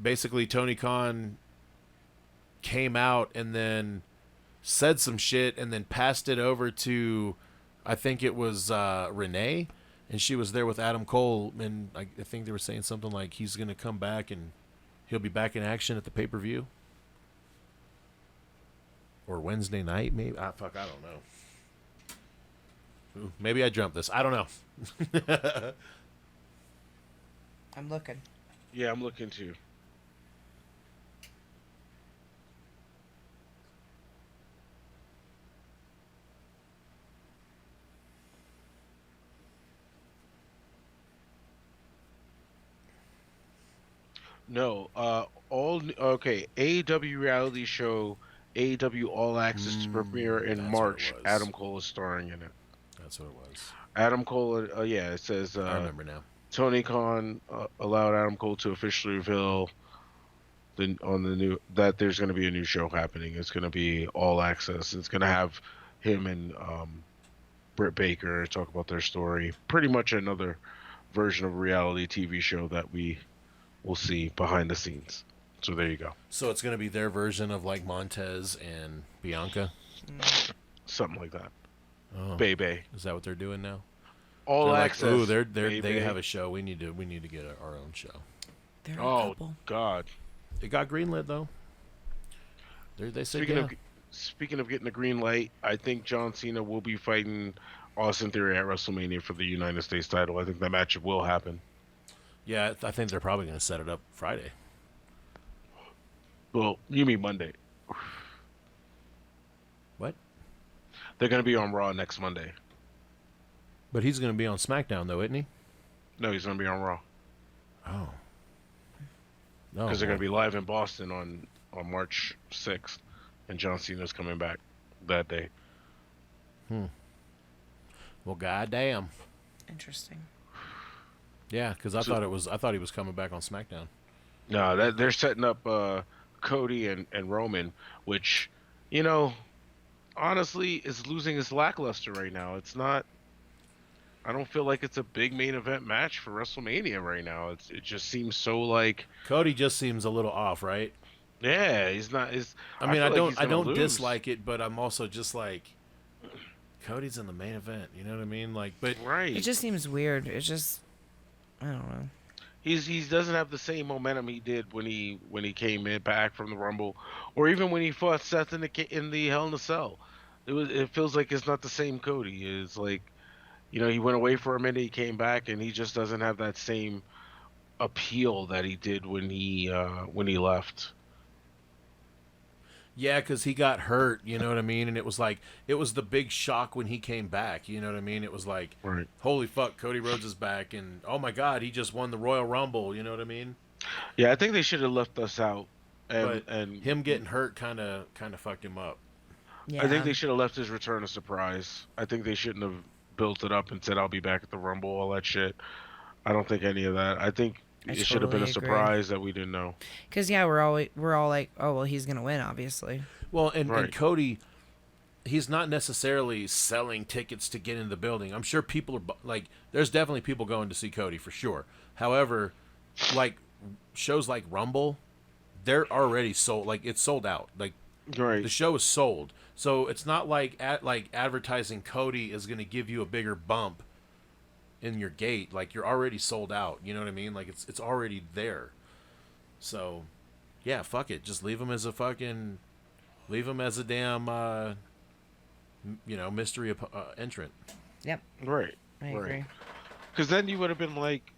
basically Tony Khan came out and then said some shit and then passed it over to, I think it was Renee, and she was there with Adam Cole, and I think they were saying something like he's gonna come back and he'll be back in action at the pay-per-view. Or Wednesday night, maybe. I don't know. Ooh, maybe I dreamt this. I don't know.
I'm looking.
yeah, I'm looking too. No, okay. AEW reality show, AEW All Access to premiere in
that's what it
March.
was.
Adam Cole is starring in it.
That's what it was.
Adam Cole, yeah, it says
I remember now.
Tony Khan allowed Adam Cole to officially reveal that there's going to be a new show happening. It's going to be All Access. It's going to have him and Britt Baker talk about their story. Pretty much another version of a reality TV show that we will see behind the scenes. So there you go.
So it's going to be their version of like Montez and Bianca.
Something like that.
Oh,
Baby.
is that what they're doing now?
All
They're
access.
Like, ooh, they
baby.
have a show. We need to get our own show.
They're a
Oh
couple.
God.
It got greenlit though. They said
Speaking of getting the green light, I think John Cena will be fighting Austin Theory at WrestleMania for the United States title. I think that match will happen.
Yeah, I think they're probably going to set it up Friday.
Well, you mean Monday?
What?
They're going to be on Raw next Monday.
But he's going to be on SmackDown though, isn't he?
No, he's going to be on Raw.
Oh. No.
Because they're going to be live in Boston on March 6th, and John Cena's coming back that day.
Well, goddamn.
Interesting.
Yeah, because I thought he was coming back on SmackDown.
No, they're setting up Cody and Roman, which, honestly, is losing its lackluster right now. It's not. I don't feel like it's a big main event match for WrestleMania right now. It just seems so like
Cody just seems a little off, right?
Yeah, he's not.
I mean, I don't
lose.
dislike it, but I'm also just like, Cody's in the main event. You know what I mean? Like, but
Right.
It just seems weird. It just, I don't know.
He doesn't have the same momentum he did when he came in back from the Rumble, or even when he fought Seth in the Hell in a Cell. It feels like it's not the same Cody. It's like, he went away for a minute, he came back, and he just doesn't have that same appeal that he did when he left.
yeah, because he got hurt. You know what I mean? And it was the big shock when he came back. You know what I mean? It was like,
Right.
holy fuck, Cody Rhodes is back, and oh my god, he just won the Royal Rumble. You know what I mean?
Yeah, I think they should have left us out,
But
and
him getting hurt kind of fucked him up.
Yeah.
I think they should have left his return a surprise. I think they shouldn't have built it up and said, I'll be back at the Rumble, all that shit. I don't think any of that. I think
I
it should have been a
totally agree.
surprise that we didn't know.
Because, yeah, we're all like, oh, well, he's going to win, obviously.
Well, and
Right.
Cody, he's not necessarily selling tickets to get in the building. I'm sure people are like, there's definitely people going to see Cody for sure. However, like shows like Rumble, they're already sold. Like it's sold out. Like
Right.
the show is sold. So it's not like advertising Cody is going to give you a bigger bump in your gate. Like you're already sold out. You know what I mean? Like it's already there. So yeah, fuck it. Just leave him as a damn mystery entrant.
Yep,
Right.
I agree.
Because then you would have been like,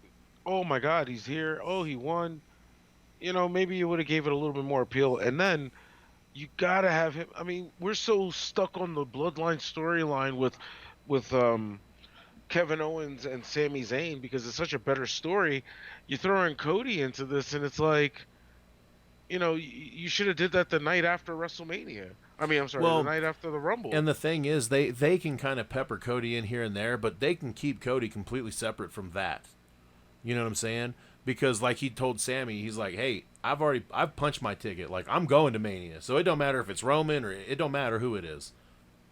oh my God, he's here. Oh, he won. Maybe you would have gave it a little bit more appeal. And then you gotta have him. I mean, we're so stuck on the Bloodline storyline with Kevin Owens and Sami Zayn because it's such a better story. You throw in Cody into this, and it's like, you should have did that the night after WrestleMania. I mean, I'm sorry,
Well,
the night after the Rumble.
And the thing is, they can kind of pepper Cody in here and there, but they can keep Cody completely separate from that. You know what I'm saying? Because like he told Sammy, he's like, hey, I've punched my ticket. Like I'm going to Mania, so it don't matter if it's Roman or it don't matter who it is.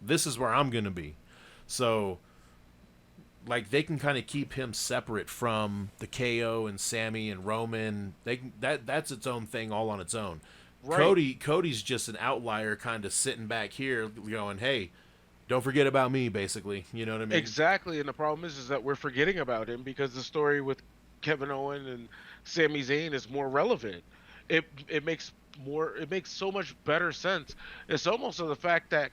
This is where I'm gonna be. So like they can kind of keep him separate from the KO and Sammy and Roman. That's its own thing all on its own.
Right.
Cody's just an outlier, kind of sitting back here, going, "Hey, don't forget about me." Basically, you know what I mean?
Exactly, and the problem is that we're forgetting about him because the story with Kevin Owens and Sami Zayn is more relevant. It makes so much better sense. It's almost to the fact that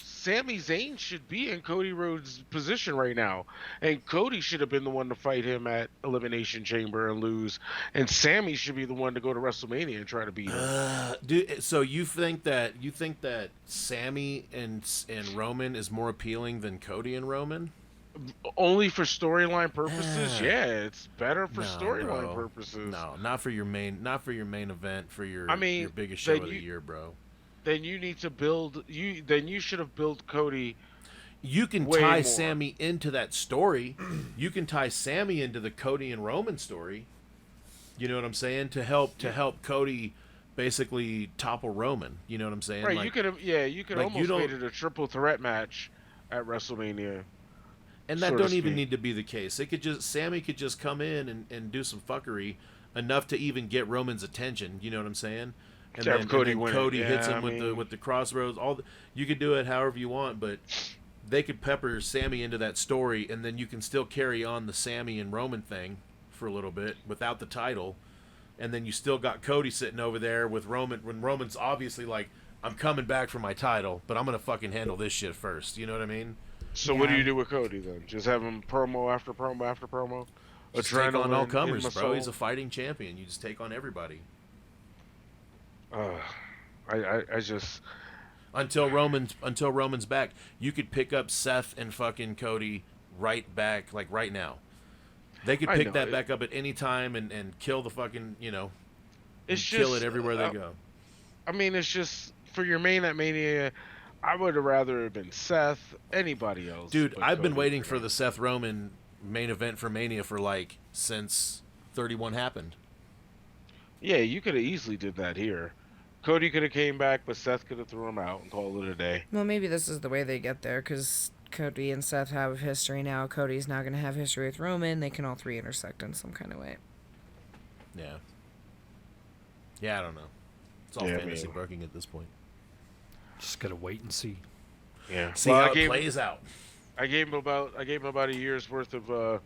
Sami Zayn should be in Cody Rhodes' position right now, and Cody should have been the one to fight him at Elimination Chamber and lose, and Sami should be the one to go to WrestleMania and try to beat him.
Dude, so you think that Sammy and Roman is more appealing than Cody and Roman?
Only for storyline purposes, yeah, it's better for
No,
storyline
bro.
purposes.
No, not for your main event for your your biggest
then
show of the year, bro.
Then you need to build Then you should have built Cody.
You can
Way
tie
more.
Sammy into that story. You can tie Sammy into the Cody and Roman story. You know what I'm saying? To help Cody basically topple Roman. You know what I'm saying?
Right,
Like,
you could
like,
almost
you don't-
made it a triple threat match at WrestleMania.
and that
so to
don't even
speak.
need to be the case. Sammy could just come in and do some fuckery enough to even get Roman's attention. You know what I'm saying? And
To have Cody
then
win it.
Cody hits
Yeah,
him
I mean-
with the crossroads. You could do it however you want, but they could pepper Sammy into that story, and then you can still carry on the Sammy and Roman thing for a little bit without the title, and then you still got Cody sitting over there with Roman, when Roman's obviously like, I'm coming back for my title, but I'm gonna fucking handle this shit first. You know what I mean?
So what do you do with Cody then? Just have him promo after promo after promo?
Just take on all comers, bro. He's a fighting champion. You just take on everybody.
I just
until Roman's back, you could pick up Seth and fucking Cody right back, like right now. They could pick that back up at any time and kill the fucking, kill it everywhere they go.
I mean, it's just for your main at Mania. I would have rather have been Seth, anybody else.
Dude, I've been waiting for the Seth Roman main event for Mania for like since 31 happened.
Yeah, you could have easily did that here. Cody could have came back, but Seth could have threw him out and called it a day.
Well, maybe this is the way they get there, because Cody and Seth have history now. Cody's now going to have history with Roman. They can all three intersect in some kind of way.
Yeah. Yeah, I don't know. It's all fantasy booking at this point.
Just gotta wait and see.
Yeah.
See how it plays out.
I gave him about a year's worth of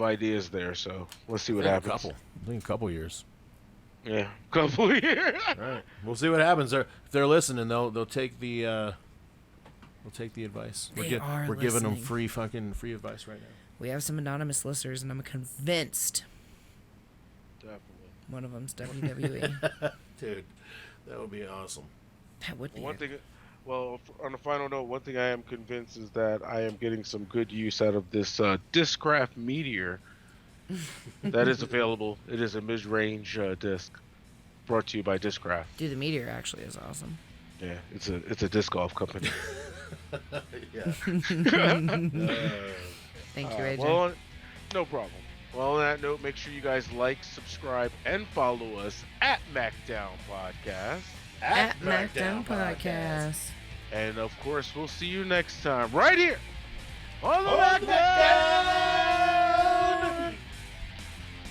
ideas there, so let's see what happens.
I think a couple years.
Yeah, couple years.
All right, we'll see what happens. If they're listening, they'll take the advice. We're giving them free advice right now.
We have some anonymous listeners, and I'm convinced.
Definitely.
One of them's WWE.
Dude, that would be awesome.
That would be.
One thing. Well, on a final note, one thing I am convinced is that I am getting some good use out of this Discraft Meteor that is available. It is a mid-range disc brought to you by Discraft.
Dude, the Meteor actually is awesome.
Yeah, it's a disc golf company.
Yeah.
Thank you, AJ.
Well, no problem. Well, on that note, make sure you guys like, subscribe, and follow us at MACKDOWN Podcast.
At MACKDOWN Podcast.
And of course, we'll see you next time right here on the MACKDOWN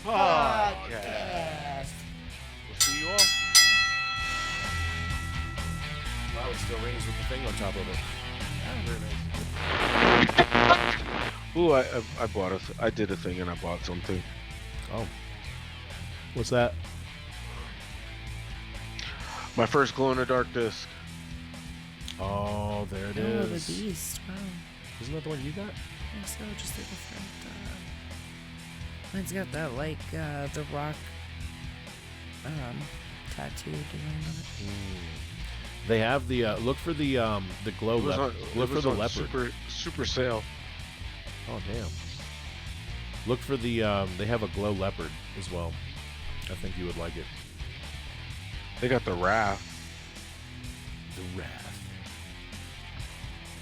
Podcast. We'll see you all.
Wow, it still rings with the thing on top of it.
Ooh, I did a thing and I bought something.
Oh. What's that?
My first glow-in-the-dark disc.
Oh, there it
Oh,
is.
the Beast. Wow.
Isn't that the one you got?
I think so, just a different. Mine's got that, like, the Rock tattoo design on it.
They have the look for the glow leopard. Look for the leopard.
Super sale.
Oh damn. Look for the they have a glow leopard as well. I think you would like it.
They got the Wrath.
The Wrath.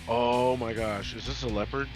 Oh my gosh, is this a leopard?